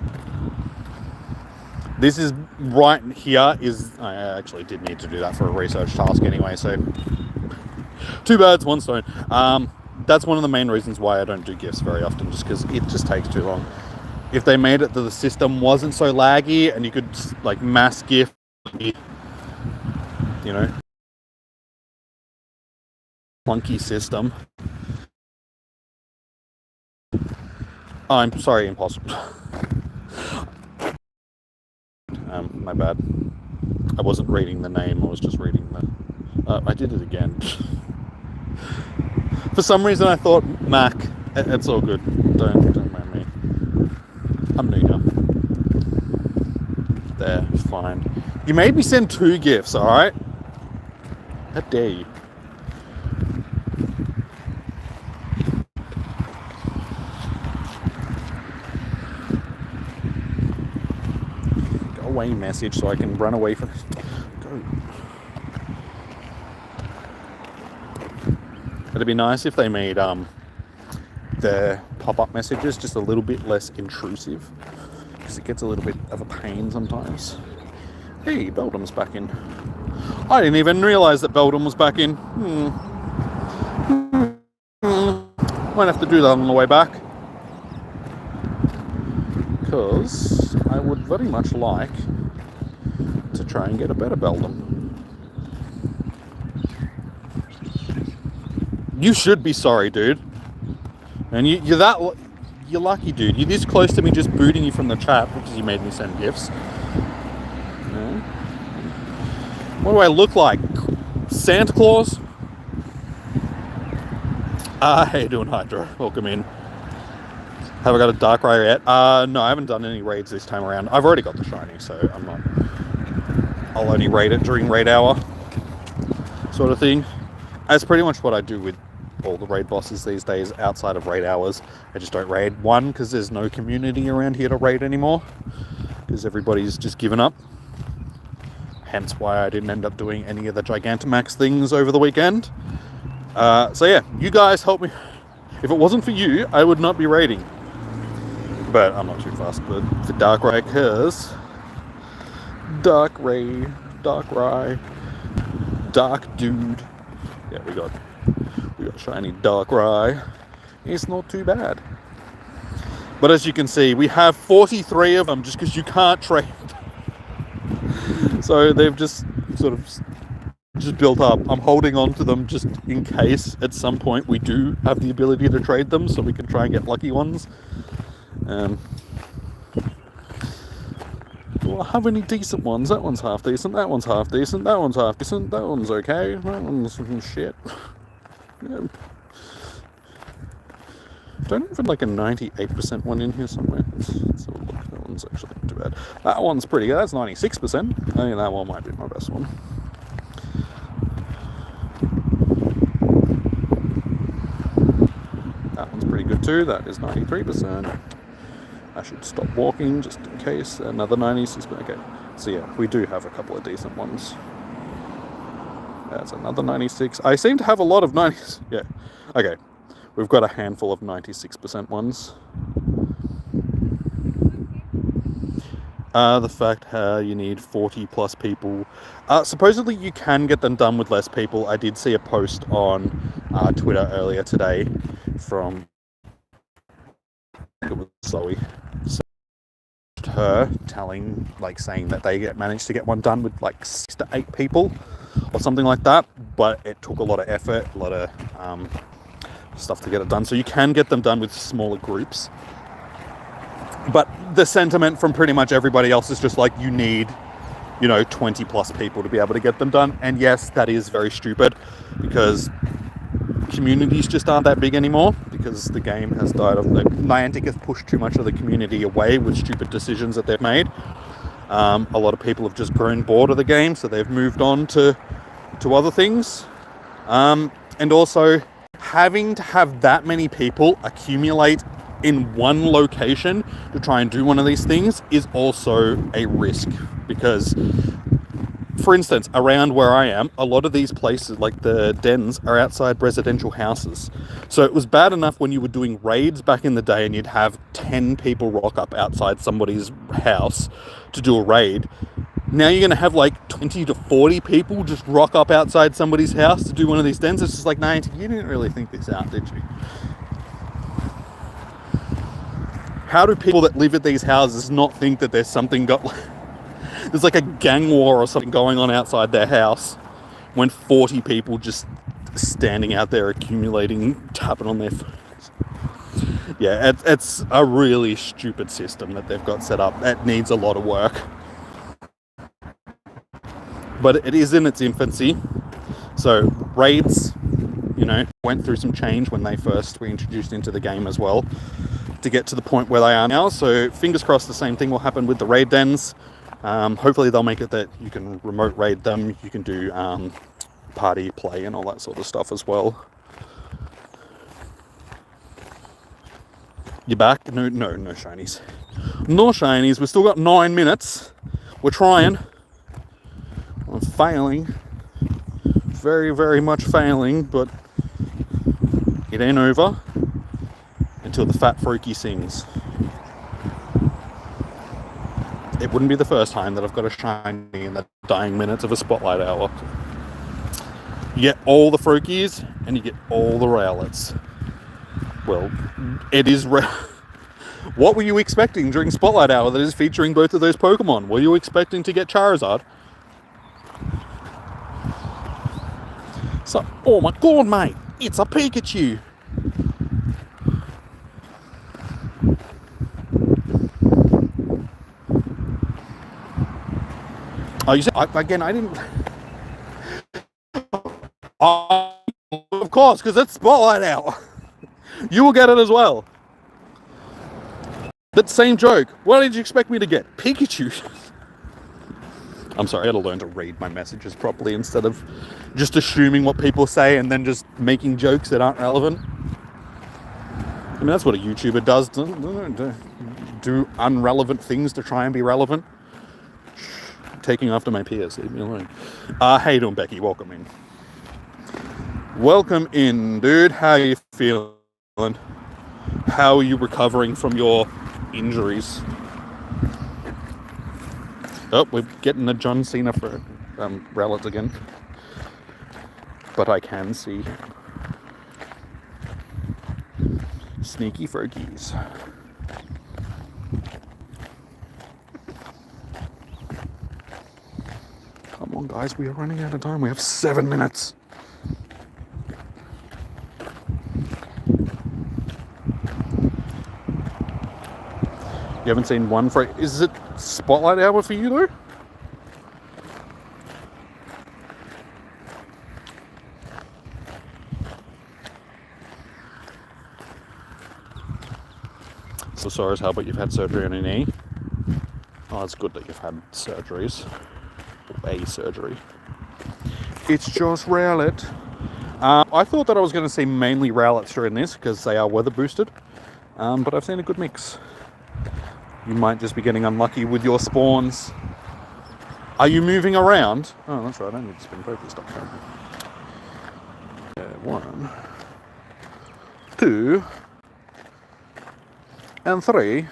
This is right here. I actually did need to do that for a research task anyway. So 2 birds, 1 stone. That's one of the main reasons why I don't do gifts very often, just because it just takes too long. If they made it that the system wasn't so laggy and you could like mass gift, you know, clunky system. Oh, I'm sorry, impossible. My bad. I wasn't reading the name, I was just reading the... I did it again. For some reason I thought Mac. It's all good. Don't mind me. I'm new here. There, fine. You made me send 2 gifts, alright? How dare you? away message so I can run away from this. Go. It'd be nice if they made their pop-up messages just a little bit less intrusive, because it gets a little bit of a pain sometimes. Hey, Beldum's back in. I didn't even realise that Beldum was back in. Might have to do that on the way back, because I would very much like to try and get a better Beldum. You should be sorry, dude. And you're lucky, dude. You're this close to me just booting you from the chat because you made me send gifts. Yeah. What do I look like? Santa Claus? How you doing, Hydra? Welcome in. Have I got a Darkrai yet? No, I haven't done any raids this time around. I've already got the shiny, so I'm not... I'll only raid it during raid hour, sort of thing. That's pretty much what I do with all the raid bosses these days outside of raid hours. I just don't raid. One, because there's no community around here to raid anymore, because everybody's just given up. Hence why I didn't end up doing any of the Gigantamax things over the weekend. So yeah, you guys help me. If it wasn't for you, I would not be raiding. But I'm not too fast for Darkrai, because Darkrai, Dark Dude. Yeah, we got shiny Darkrai. It's not too bad. But as you can see, we have 43 of them just because you can't trade. So they've just sort of just built up. I'm holding on to them just in case at some point we do have the ability to trade them, so we can try and get lucky ones. Do I have any decent ones? That one's half decent, that one's half decent, that one's half decent, that one's okay, that one's shit. Yeah. Don't even like a 98% one in here somewhere. Let's have a look. That one's actually not too bad. That one's pretty good. That's 96%. I think that one might be my best one. That one's pretty good too. That is 93%. I should stop walking just in case. Another 96%. Okay. So yeah, we do have a couple of decent ones. That's another 96. I seem to have a lot of 90s. Yeah. Okay. We've got a handful of 96% ones. The fact how you need 40 plus people. Supposedly you can get them done with less people. I did see a post on Twitter earlier today from, it was Zoe. So her saying that they managed to get one done with like 6 to 8 people or something like that, but it took a lot of effort, a lot of stuff to get it done. So you can get them done with smaller groups, but the sentiment from pretty much everybody else is just like, you need 20 plus people to be able to get them done. And yes, that is very stupid, because communities just aren't that big anymore, because the game has died off. Niantic has pushed too much of the community away with stupid decisions that they've made. A lot of people have just grown bored of the game, so they've moved on to other things. And also, having to have that many people accumulate in one location to try and do one of these things is also a risk, because, for instance, around where I am, a lot of these places, like the dens, are outside residential houses. So it was bad enough when you were doing raids back in the day and you'd have 10 people rock up outside somebody's house to do a raid. Now you're going to have like 20 to 40 people just rock up outside somebody's house to do one of these dens. It's just like, nah, you didn't really think this out, did you? How do people that live at these houses not think that there's something there's like a gang war or something going on outside their house, when 40 people just standing out there accumulating, tapping on their phones? Yeah, it's a really stupid system that they've got set up. That needs a lot of work. But it is in its infancy. So raids, went through some change when they first were introduced into the game as well, to get to the point where they are now. So fingers crossed the same thing will happen with the raid dens. Hopefully they'll make it that you can remote raid them. You can do party play and all that sort of stuff as well. You back? No shinies. No shinies. We've still got 9 minutes. We're trying. I'm failing. Very, very much failing, but it ain't over until the fat Froakie sings. It wouldn't be the first time that I've got a shiny in the dying minutes of a spotlight hour. You get all the Froakies and you get all the Rowlets. Well, it is what were you expecting during Spotlight Hour that is featuring both of those Pokemon? Were you expecting to get Charizard? So, oh my god, mate, it's a Pikachu. Oh, you said, again, I didn't... of course, because it's Spotlight Hour. You will get it as well. That same joke. What did you expect me to get? Pikachu. I'm sorry, I gotta learn to read my messages properly instead of just assuming what people say and then just making jokes that aren't relevant. I mean, that's what a YouTuber does. Do unrelevant things to try and be relevant. Taking after my peers, leave me alone. How you doing, Becky? Welcome in. Welcome in, dude. How you feeling? How are you recovering from your injuries? Oh, we're getting a John Cena for Rowlet again. But I can see sneaky Froakies. Come on, guys, we are running out of time. We have 7 minutes. You haven't seen one for... Is it Spotlight Hour for you, though? So sorry as hell, but you've had surgery on your knee. Oh, it's good that you've had surgeries. A surgery. It's just Rowlet. I thought that I was going to see mainly Rowlets during this, because they are weather boosted. But I've seen a good mix. You might just be getting unlucky with your spawns. Are you moving around? Oh, that's right. I need to spin focus. Okay, 1, 2, and 3.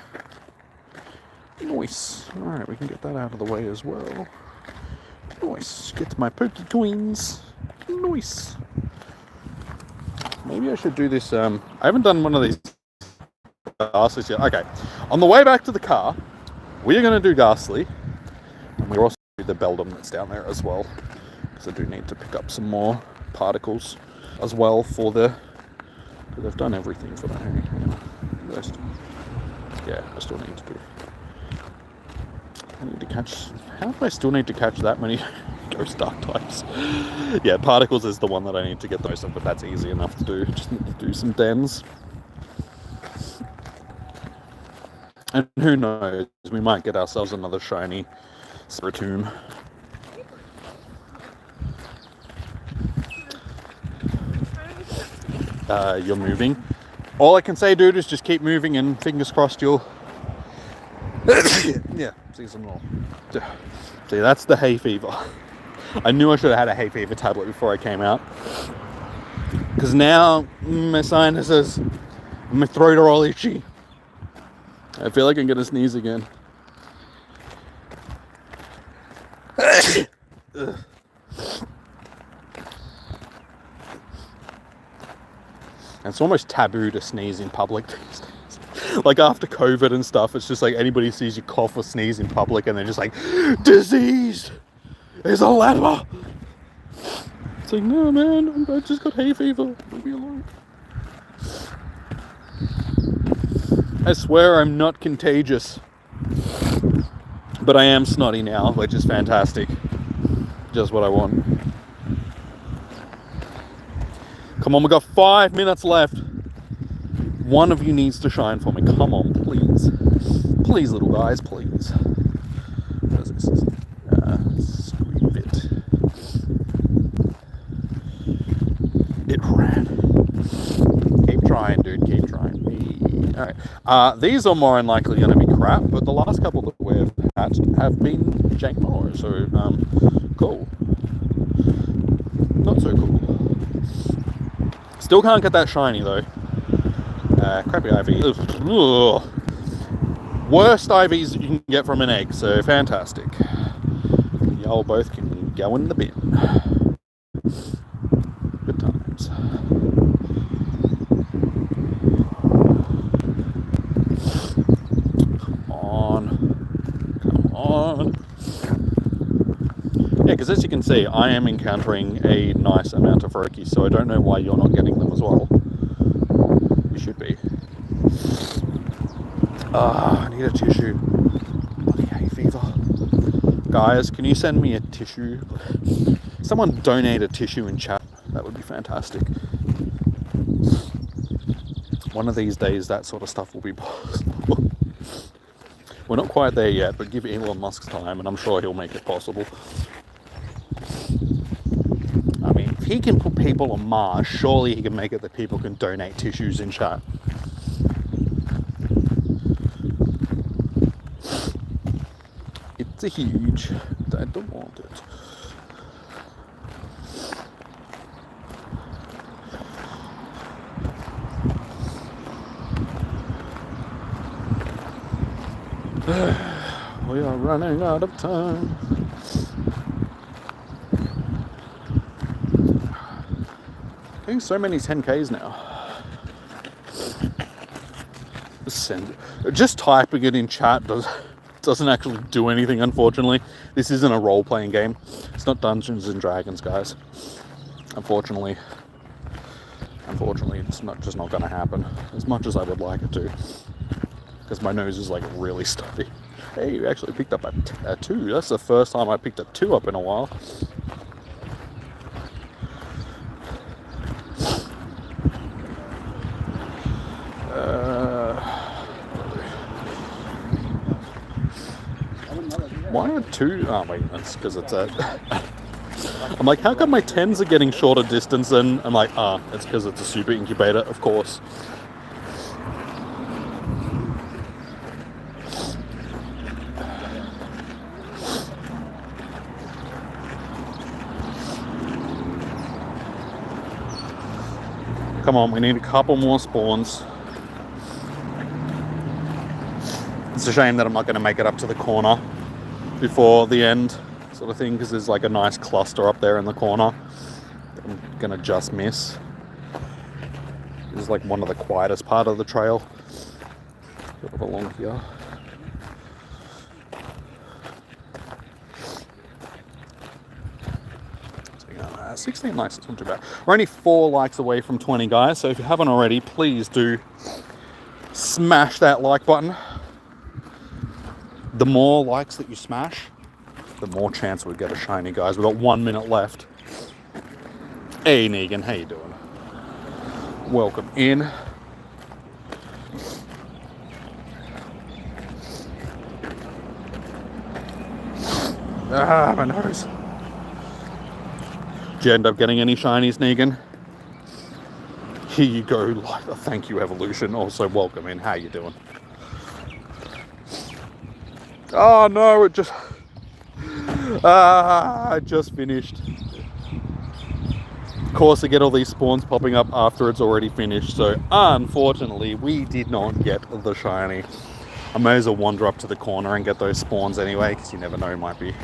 Nice. Alright, we can get that out of the way as well. Nice. Get my Poke Coins. Nice. Maybe I should do this. I haven't done one of these Ghastlies yet. Okay. On the way back to the car, we're going to do Ghastly. And we're also going to do the Beldum that's down there as well. Because I do need to pick up some more particles as well for the... Because I've done everything for that. Yeah, I still need to do... I need to catch... How do I still need to catch that many Ghost Dark types? Yeah, Particles is the one that I need to get the most of, but that's easy enough to do. Just need to do some dens. And who knows, we might get ourselves another shiny Spiritomb. You're moving. All I can say, dude, is just keep moving and fingers crossed you'll... Yeah, see some more. See, that's the hay fever. I knew I should have had a hay fever tablet before I came out. Because now my sinuses, my throat are all itchy. I feel like I'm gonna sneeze again. It's almost taboo to sneeze in public these days. Like after COVID and stuff, it's just like anybody sees you cough or sneeze in public and they're just like, disease! There's a leper! It's like, no man, I just got hay fever. Leave me alone. I swear I'm not contagious. But I am snotty now, which is fantastic. Just what I want. Come on, we've got 5 minutes left. One of you needs to shine for me. Come on, please. Please, little guys, please. What is this? Screen bit. It ran. Keep trying, dude. Keep trying. Alright, these are more than likely going to be crap, but the last couple that we've hatched have been jank more, so, cool. Not so cool. Still can't get that shiny, though. Crappy IV. Ugh. Worst IVs you can get from an egg, so fantastic. Y'all both can go in the bin. Good times. Come on. Yeah, because as you can see, I am encountering a nice amount of Froakies, so I don't know why you're not getting them as well. You should be. I need a tissue. Bloody hay fever. Guys, can you send me a tissue? Someone donate a tissue in chat. That would be fantastic. One of these days, that sort of stuff will be possible. We're not quite there yet, but give Elon Musk time, and I'm sure he'll make it possible. I mean, if he can put people on Mars, surely he can make it that people can donate tissues in chat. It's a huge. I don't want it. We are running out of time. Getting so many 10Ks now. Just typing it in chat doesn't actually do anything, unfortunately. This isn't a role-playing game. It's not Dungeons and Dragons, guys. Unfortunately, it's just not going to happen as much as I would like it to. Because my nose is like really stuffy. Hey, you actually picked up a 2. That's the first time I picked a 2 up in a while. Why a 2? Oh wait, that's because it's a... I'm like, how come my 10s are getting shorter distance? And I'm like, it's because it's a super incubator, of course. Come on, we need a couple more spawns. It's a shame that I'm not going to make it up to the corner before the end, sort of thing, because there's like a nice cluster up there in the corner that I'm going to just miss. This is like one of the quietest part of the trail. Sort of along here. 16 likes, it's not too bad. We're only 4 likes away from 20, guys, so if you haven't already, please do smash that like button. The more likes that you smash, the more chance we get a shiny, guys. We've got 1 minute left. Hey, Negan, how you doing? Welcome in. My nose. Did you end up getting any shinies, Negan? Here you go, like a thank you, Evolution. Also, welcome in. How you doing? Oh no, it just... I just finished. Of course, I get all these spawns popping up after it's already finished, so unfortunately, we did not get the shiny. I may as well wander up to the corner and get those spawns anyway, because you never know, it might be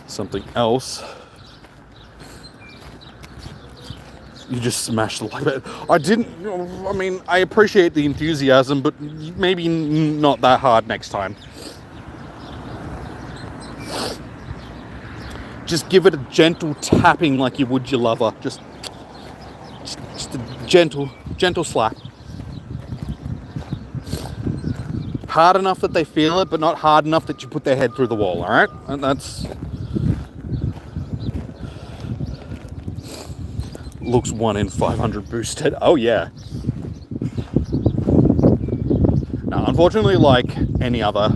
something else. You just smashed the like button. I mean, I appreciate the enthusiasm, but maybe not that hard next time. Just give it a gentle tapping like you would your lover. Just a gentle slap. Hard enough that they feel it, but not hard enough that you put their head through the wall, alright? And that's... Looks 1 in 500 boosted. Oh yeah. Now, unfortunately, like any other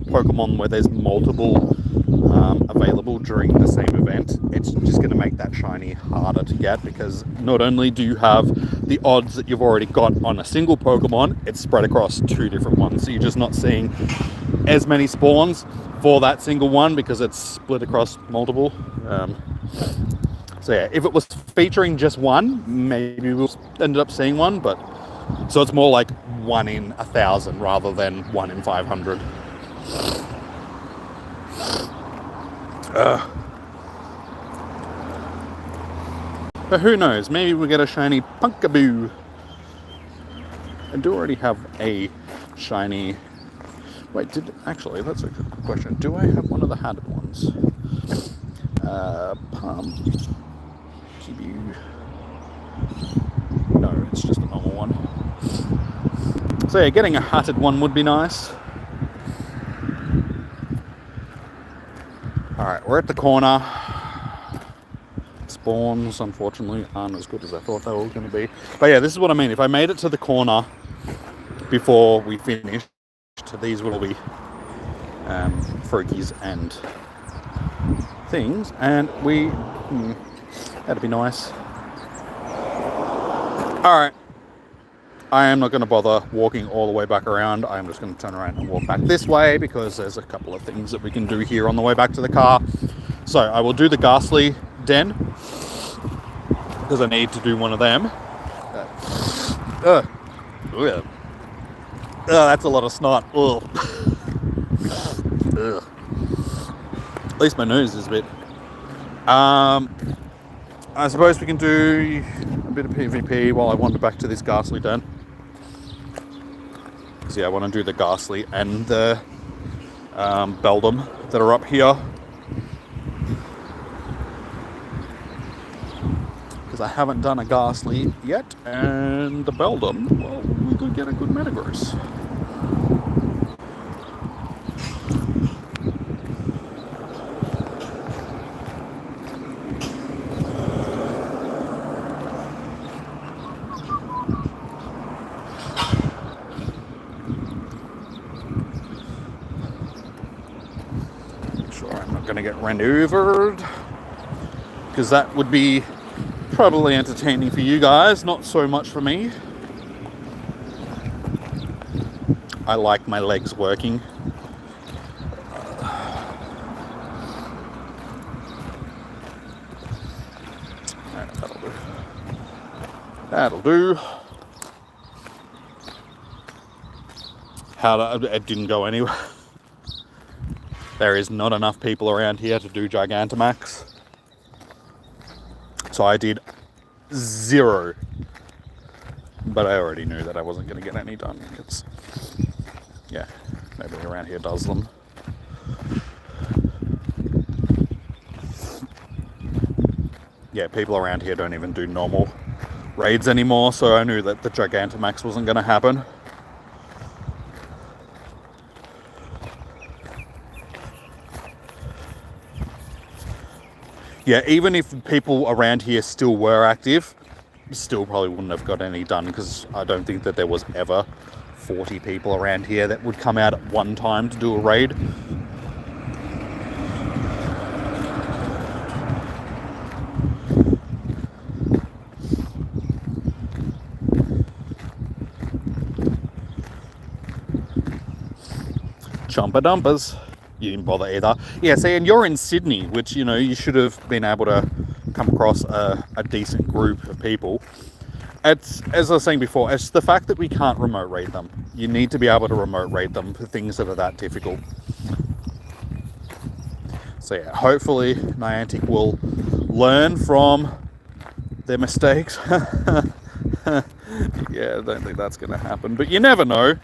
Pokemon where there's multiple available during the same event, it's just going to make that shiny harder to get, because not only do you have the odds that you've already got on a single Pokemon, it's spread across 2 different ones, so you're just not seeing as many spawns for that single one because it's split across multiple. So yeah, if it was featuring just one, maybe we'll end up seeing one, but so it's more like 1 in 1,000 rather than 1 in 500. But who knows, maybe we'll get a shiny Punkaboo. I do already have a shiny... Wait, actually, that's a good question. Do I have one of the hatted ones? Punkaboo. No, it's just a normal one. So yeah, getting a hatted one would be nice. Alright, we're at the corner. Spawns, unfortunately, aren't as good as I thought they were going to be. But yeah, this is what I mean. If I made it to the corner before we finished, these will be Froakies and things. And that'd be nice. Alright. I am not going to bother walking all the way back around. I'm just going to turn around and walk back this way because there's a couple of things that we can do here on the way back to the car. So I will do the Ghastly Den because I need to do one of them. That's a lot of snot. At least my nose is a bit. I suppose we can do a bit of PvP while I wander back to this Ghastly Den. So yeah, I want to do the Ghastly and the Beldum that are up here. Because I haven't done a Ghastly yet, and the Beldum, well, we could get a good Metagross. Gonna get ran over because that would be probably entertaining for you guys, not so much for me. I like my legs working. That'll do. That'll do. It didn't go anywhere. There is not enough people around here to do Gigantamax. So I did 0. But I already knew that I wasn't going to get any done. Yeah, nobody around here does them. Yeah, people around here don't even do normal raids anymore, so I knew that the Gigantamax wasn't going to happen. Yeah, even if people around here still were active, still probably wouldn't have got any done, because I don't think that there was ever 40 people around here that would come out at one time to do a raid. Chomper dumpers. You didn't bother either. Yeah, see, and you're in Sydney, which, you know, you should have been able to come across a decent group of people. It's, as I was saying before, it's the fact that we can't remote raid them. You need to be able to remote raid them for things that are that difficult. So yeah, hopefully Niantic will learn from their mistakes. Yeah, I don't think that's going to happen, but you never know.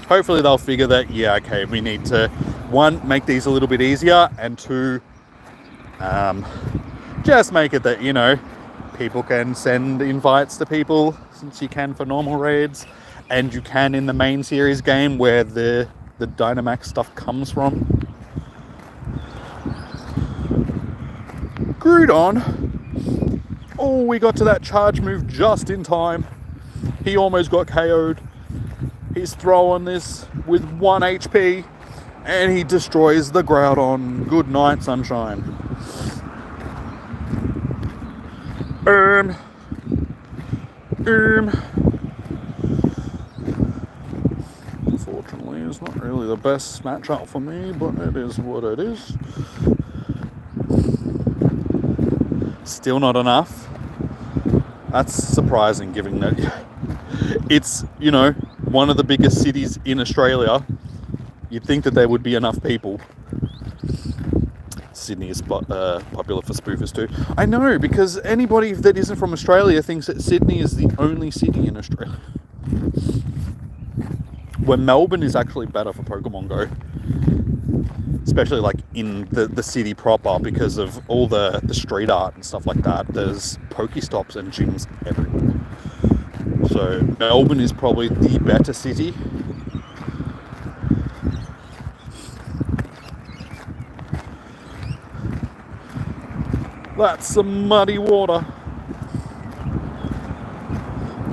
Hopefully they'll figure that, yeah, okay, we need to, 1, make these a little bit easier, and 2, just make it that, you know, people can send invites to people, since you can for normal raids, and you can in the main series game where the Dynamax stuff comes from. Groudon! Oh, we got to that charge move just in time. He almost got KO'd. He's throwing this with 1 HP, And he destroys the Groudon. Good night, sunshine. Unfortunately, it's not really the best matchup for me, but it is what it is. Still not enough. That's surprising, given that it's, you know, one of the biggest cities in Australia. You'd think that there would be enough people. Sydney is popular for spoofers too. I know, because anybody that isn't from Australia thinks that Sydney is the only city in Australia. Where Melbourne is actually better for Pokemon Go. Especially like in the city proper, because of all the street art and stuff like that. There's Pokestops and gyms everywhere. So Melbourne is probably the better city. That's some muddy water.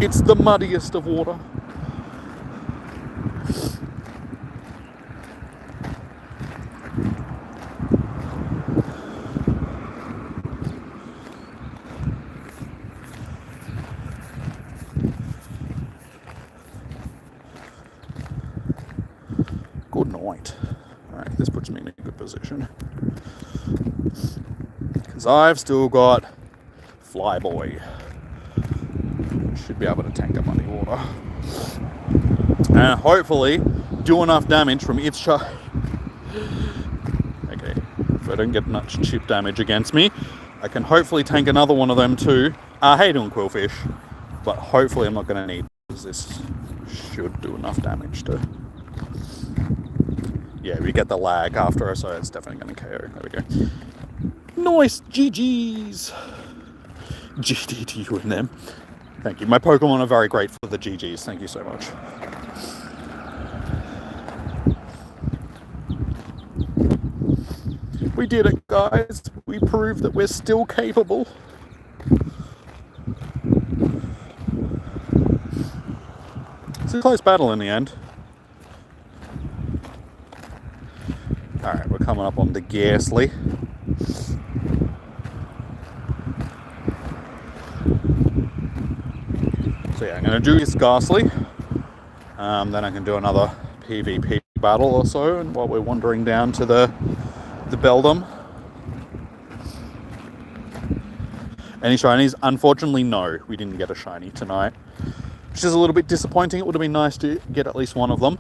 It's the muddiest of water. Good night. Alright, this puts me in a good position. Because I've still got Flyboy. Should be able to tank a muddy water. And hopefully do enough damage from its charge. Okay, if I don't get much chip damage against me, I can hopefully tank another one of them too. Hey doing Quillfish. But hopefully I'm not going to need, because this should do enough damage to... Yeah, we get the lag after, so it's definitely going to KO. There we go. Nice! GG's! GG to you and them. Thank you. My Pokemon are very grateful for the GG's. Thank you so much. We did it, guys. We proved that we're still capable. It's a close battle in the end. Alright, we're coming up on the Ghastly. So yeah, I'm going to do this Ghastly. Then I can do another PvP battle or so, and while we're wandering down to the Beldum. Any shinies? Unfortunately, no. We didn't get a shiny tonight. Which is a little bit disappointing. It would have been nice to get at least one of them.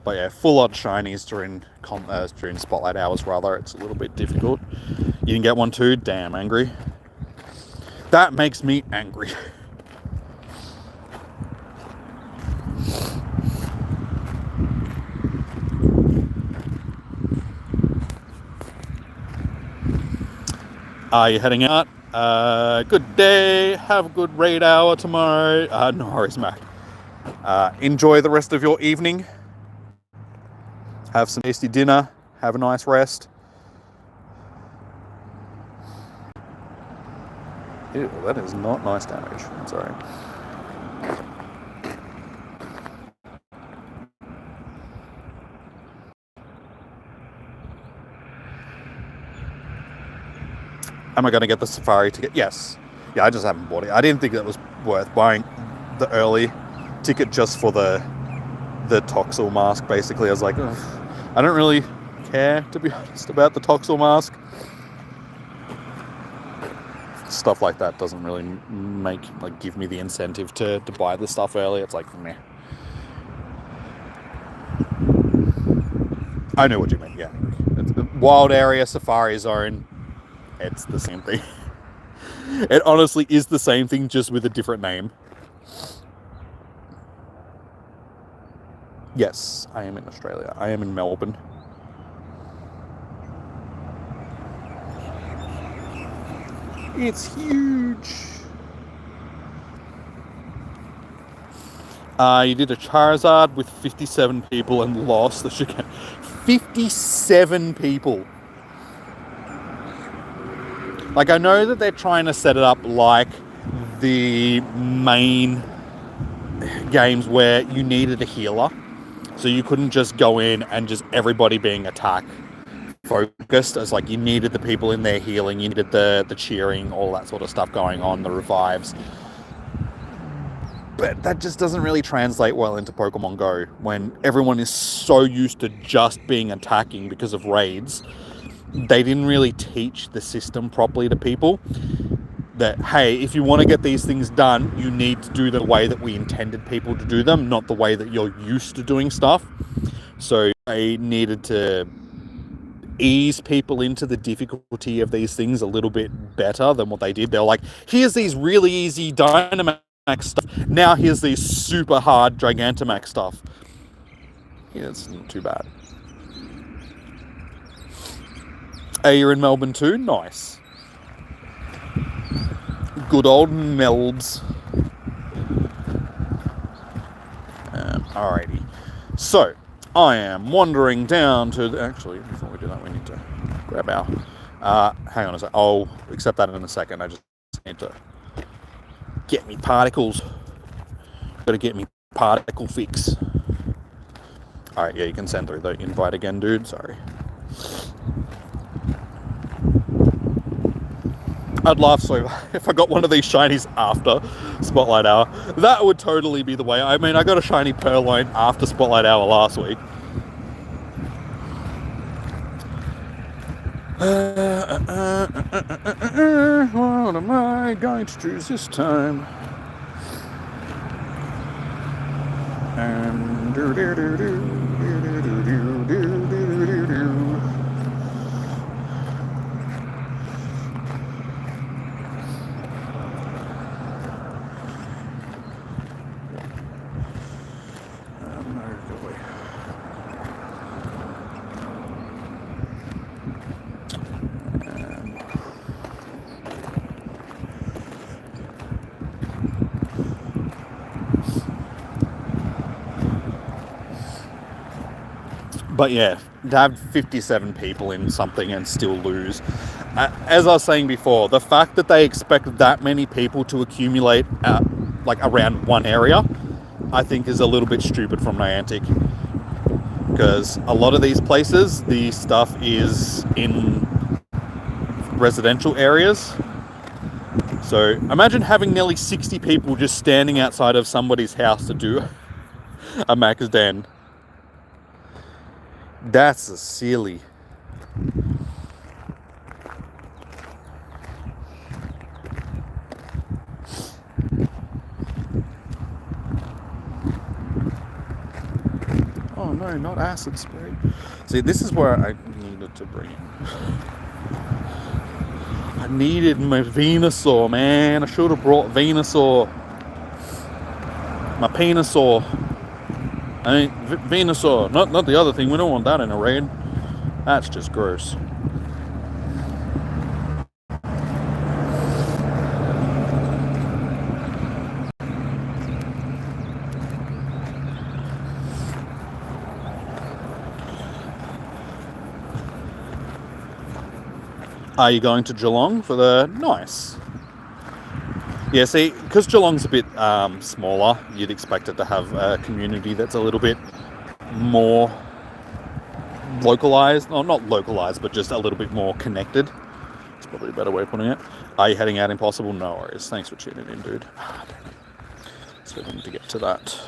But yeah, full on shinies during spotlight hours, rather. It's a little bit difficult. You didn't get one too? Damn, angry. That makes me angry. Are you heading out? Good day. Have a good raid hour tomorrow. No worries, Mac. Enjoy the rest of your evening. Have some tasty dinner. Have a nice rest. Ew, that is not nice damage. I'm sorry. Am I going to get the Safari ticket? Yes. Yeah, I just haven't bought it. I didn't think that was worth buying the early ticket just for the Toxel mask, basically. I was like, ugh. I don't really care, to be honest, about the Toxel mask. Stuff like that doesn't really give me the incentive to buy the stuff early. It's like, meh. I know what you mean, yeah. It's wild area, Safari Zone. It's the same thing. It honestly is the same thing, just with a different name. Yes, I am in Australia. I am in Melbourne. It's huge. You did a Charizard with 57 people and lost the chicane. 57 people. Like, I know that they're trying to set it up like the main games where you needed a healer. So you couldn't just go in and just everybody being attack focused. As like you needed the people in there healing, you needed the cheering, all that sort of stuff going on, the revives. But that just doesn't really translate well into Pokemon Go when everyone is so used to just being attacking because of raids. They didn't really teach the system properly to people that, hey, if you want to get these things done, you need to do the way that we intended people to do them, not the way that you're used to doing stuff. So they needed to ease people into the difficulty of these things a little bit better than what they did. They're like, here's these really easy Dynamax stuff. Now here's these super hard Gigantamax stuff. Yeah, it's not too bad. Hey, you're in Melbourne too? Nice. Good old Melbs. Alrighty. So, I am wandering down to... Actually, before we do that, we need to grab our... hang on a sec. I'll accept that in a second. I just need to get me particles. Gotta get me particle fix. Alright, yeah, you can send through the invite again, dude. Sorry. I'd laugh so if I got one of these shinies after Spotlight Hour. That would totally be the way. I mean, I got a shiny Purloin after Spotlight Hour last week. What am I going to choose this time? But yeah, to have 57 people in something and still lose. As I was saying before, the fact that they expect that many people to accumulate like around one area, I think is a little bit stupid from Niantic. Because a lot of these places, the stuff is in residential areas. So imagine having nearly 60 people just standing outside of somebody's house to do a Max Den. That's a silly. Oh no, not acid spray. See, this is where I needed to bring in. I needed my Venusaur, man. I should have brought Venusaur. My Penisaur. I mean, Venusaur, not the other thing. We don't want that in a raid. That's just gross. Are you going to Geelong for the... Nice. Yeah, see, because Geelong's a bit smaller, you'd expect it to have a community that's a little bit more localized. Well, not localized, but just a little bit more connected. That's probably a better way of putting it. Are you heading out Impossible? No worries. Thanks for tuning in, dude. So we need to get to that.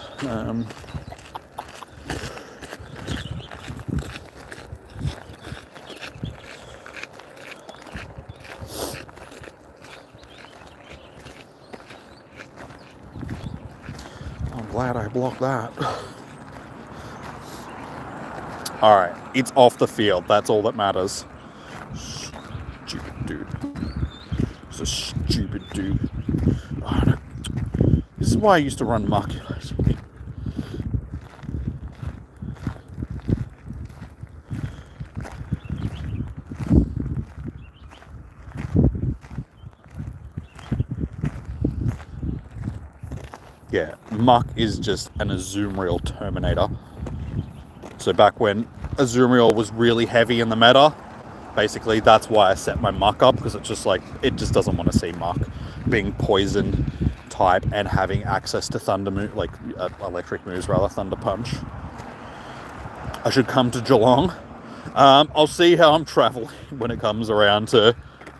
Glad I blocked that. Alright, it's off the field. That's all that matters. Stupid dude. It's a stupid dude. Oh, no. This is why I used to run Muck. Yeah, Muck is just an Azumarill Terminator. So back when Azumarill was really heavy in the meta, basically that's why I set my Muck up, because it's just like, it just doesn't want to see Muck being poison type and having access to Thunder move, like electric moves rather, Thunder Punch. I should come to Geelong. I'll see how I'm traveling when it comes around to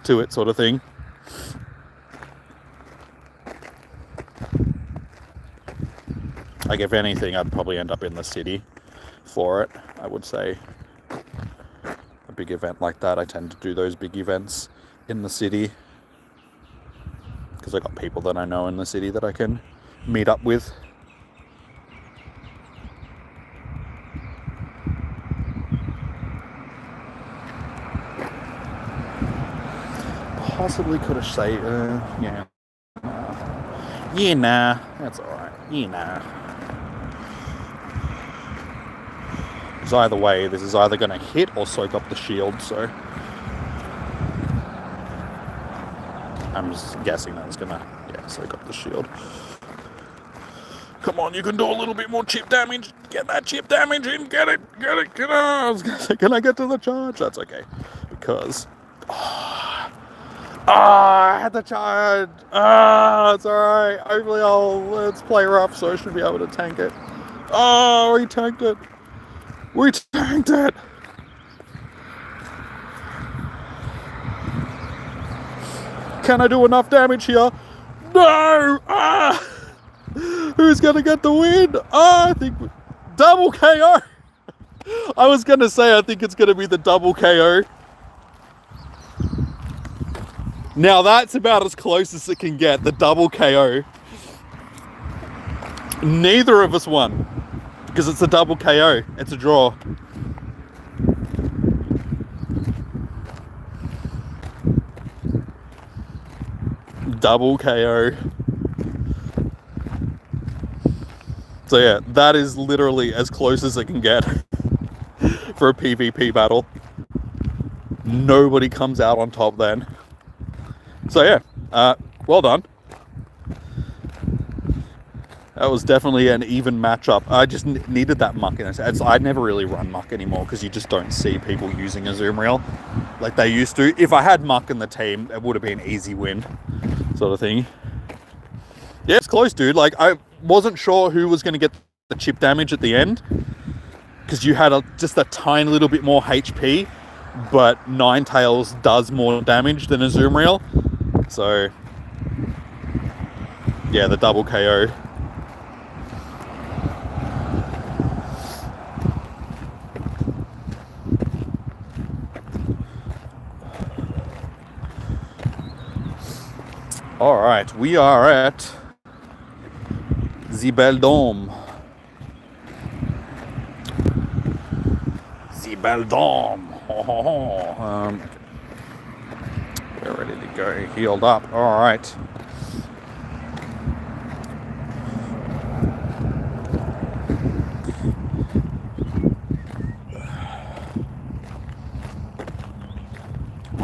it, sort of thing. Like, if anything, I'd probably end up in the city for it, I would say. A big event like that, I tend to do those big events in the city. Because I got people that I know in the city that I can meet up with. Possibly could have saved, yeah. Yeah, nah, that's alright. Yeah, nah. Because either way, this is either going to hit or soak up the shield, so I'm just guessing that it's going to, yeah, soak up the shield. Come on, you can do a little bit more chip damage. Get that chip damage in. Get it. I was going to say, can I get to the charge? That's okay. Because... I had the charge. It's alright. Hopefully let's play rough, so I should be able to tank it. Oh, we tanked it. We tanked it. Can I do enough damage here? No! Who's gonna get the win? I think double KO. I was gonna say I think it's gonna be the double KO. Now that's about as close as it can get, the double KO. Neither of us won, because it's a double KO. It's a draw. Double KO. So yeah, that is literally as close as it can get for a PvP battle. Nobody comes out on top then. So yeah, well done. That was definitely an even matchup. I just needed that muck in it. I never really run muck anymore because you just don't see people using a zoom reel like they used to. If I had muck in the team, it would have been an easy win, sort of thing. Yeah, it's close, dude. Like, I wasn't sure who was going to get the chip damage at the end because you had just a tiny little bit more HP, but Ninetales does more damage than a zoom reel. So, yeah, the double KO. Alright, we are at the Beldome. The Beldome. We're ready to go. Healed up. Alright.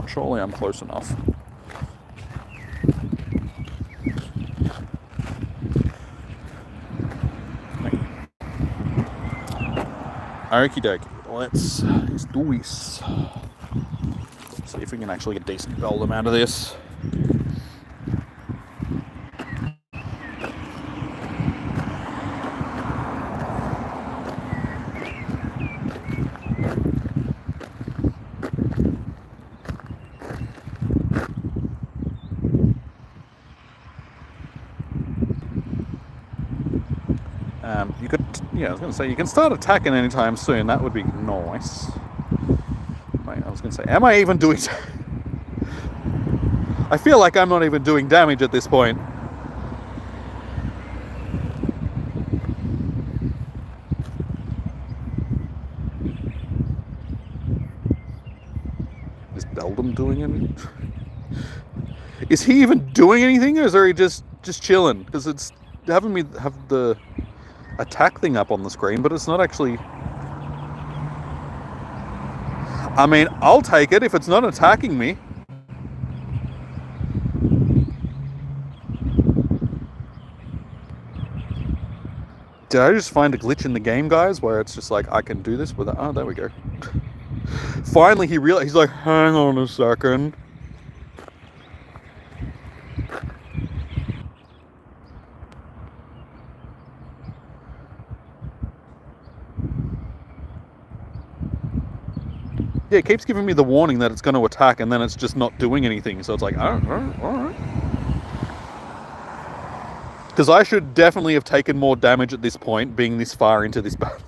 Surely I'm close enough. Okie dokie, let's do this. See if we can actually get decent Beldum out of this. You could, yeah, I was going to say, you can start attacking anytime soon. That would be nice. Wait, I was going to say, am I even doing... I feel like I'm not even doing damage at this point. Is Beldum doing anything? Is he even doing anything, or is he just chilling? Because it's having me have the attack thing up on the screen, but it's not actually... I mean, I'll take it if it's not attacking me. Did I just find a glitch in the game, guys, where it's just like, I can do this with it? Oh, there we go. Finally, he realized, he's like, hang on a second. Yeah, it keeps giving me the warning that it's going to attack, and then it's just not doing anything. So it's like, oh, all right. Because I should definitely have taken more damage at this point, being this far into this battle.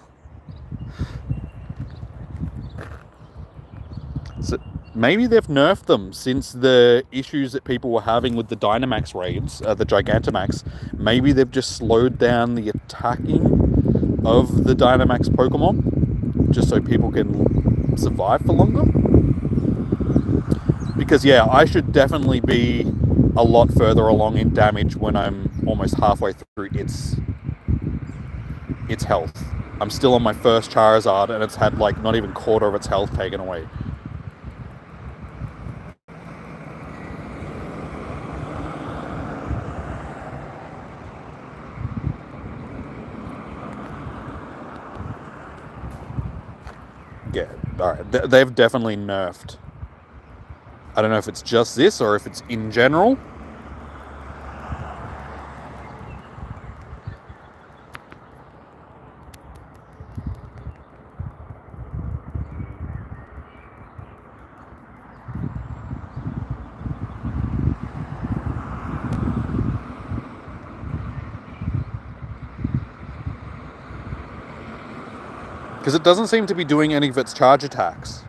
So maybe they've nerfed them since the issues that people were having with the Dynamax raids, the Gigantamax. Maybe they've just slowed down the attacking of the Dynamax Pokemon, just so people can survive for longer. Because yeah, I should definitely be a lot further along in damage when I'm almost halfway through its health. I'm still on my first Charizard, and it's had like not even quarter of its health taken away. Yeah, alright. They've definitely nerfed. I don't know if it's just this or if it's in general. Because it doesn't seem to be doing any of its charge attacks.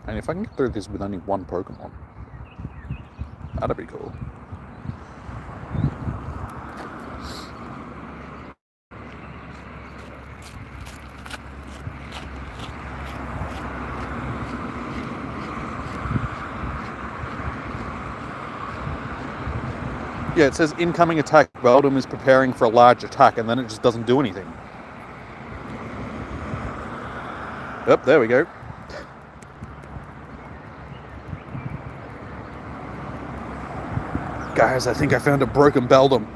And if I can get through this with only one Pokemon, that'd be cool. Yeah, it says incoming attack. Beldum is preparing for a large attack, and then it just doesn't do anything. Yep, there we go. Guys, I think I found a broken Beldum.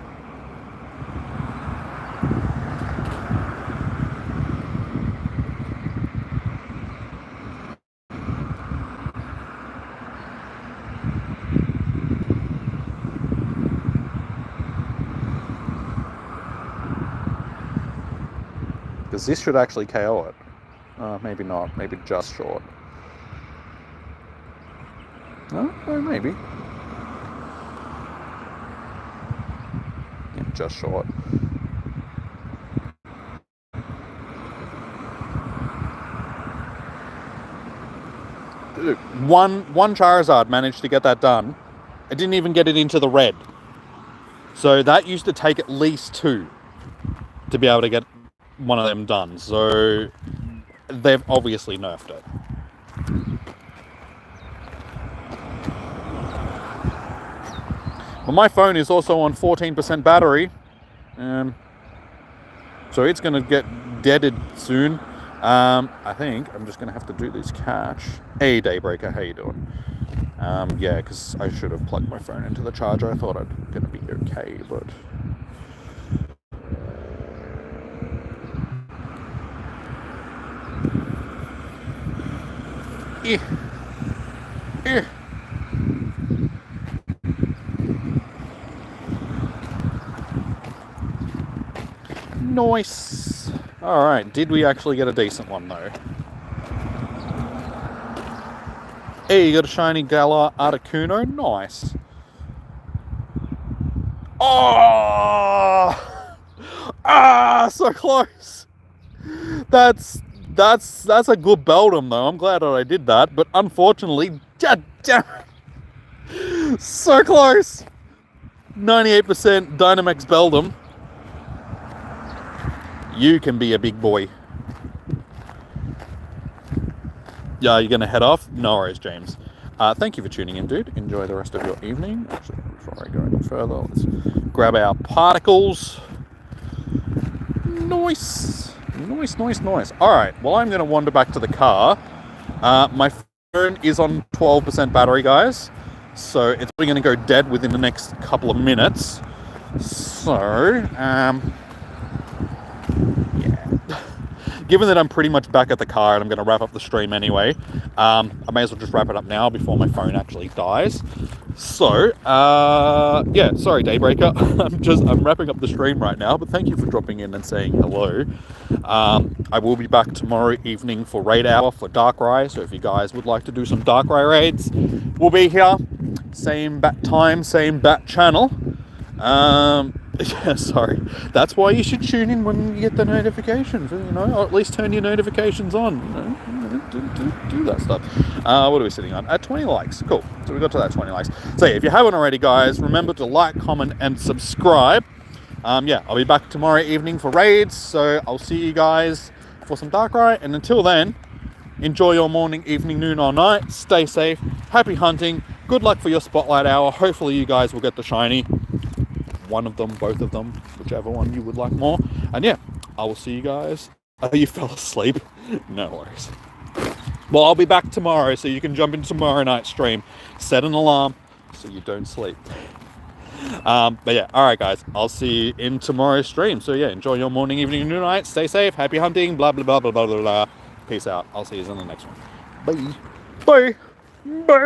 Because this should actually KO it. Maybe not. Maybe just short. No, maybe. Yeah, just short. One Charizard managed to get that done. I didn't even get it into the red. So that used to take at least 2 to be able to get one of them done. So they've obviously nerfed it. Well, my phone is also on 14% battery. So it's going to get deaded soon. I think I'm just going to have to do this catch. Hey, Daybreaker, how you doing? Yeah, because I should have plugged my phone into the charger. I thought I'd going to be okay, but... Nice. Alright, did we actually get a decent one though? Hey, you got a shiny Galar Articuno? Nice. Oh! Ah, so close. That's a good Beldum though. I'm glad that I did that, but unfortunately, damn it. So close. 98% Dynamax Beldum. You can be a big boy. Yeah, you're going to head off? No worries, James. Thank you for tuning in, dude. Enjoy the rest of your evening. Actually, before I go any further, let's grab our particles. Nice. Nice. Alright, well, I'm going to wander back to the car. My phone is on 12% battery, guys. So it's probably going to go dead within the next couple of minutes. So, yeah. given that I'm pretty much back at the car and I'm going to wrap up the stream anyway, I may as well just wrap it up now before my phone actually dies. So, yeah, sorry, Daybreaker. I'm wrapping up the stream right now, but thank you for dropping in and saying hello. I will be back tomorrow evening for raid hour for Darkrai, so if you guys would like to do some Darkrai raids, we'll be here. Same bat time, same bat channel. Yeah, sorry. That's why you should tune in when you get the notifications, you know, or at least turn your notifications on. You know, do that stuff. What are we sitting on? At 20 likes. Cool. So we got to that 20 likes. So yeah, if you haven't already, guys, remember to like, comment, and subscribe. Yeah, I'll be back tomorrow evening for raids, so I'll see you guys for some Darkrai. And until then, enjoy your morning, evening, noon, or night. Stay safe. Happy hunting. Good luck for your spotlight hour. Hopefully you guys will get the shiny. One of them, both of them, whichever one you would like more. And yeah, I will see you guys. Oh, you fell asleep? No worries. Well, I'll be back tomorrow, so you can jump into tomorrow night's stream. Set an alarm so you don't sleep. But yeah, alright guys, I'll see you in tomorrow's stream. So yeah, enjoy your morning, evening, and night. Stay safe, happy hunting, blah, blah, blah, blah, blah, blah, blah. Peace out. I'll see you in the next one. Bye. Bye. Bye.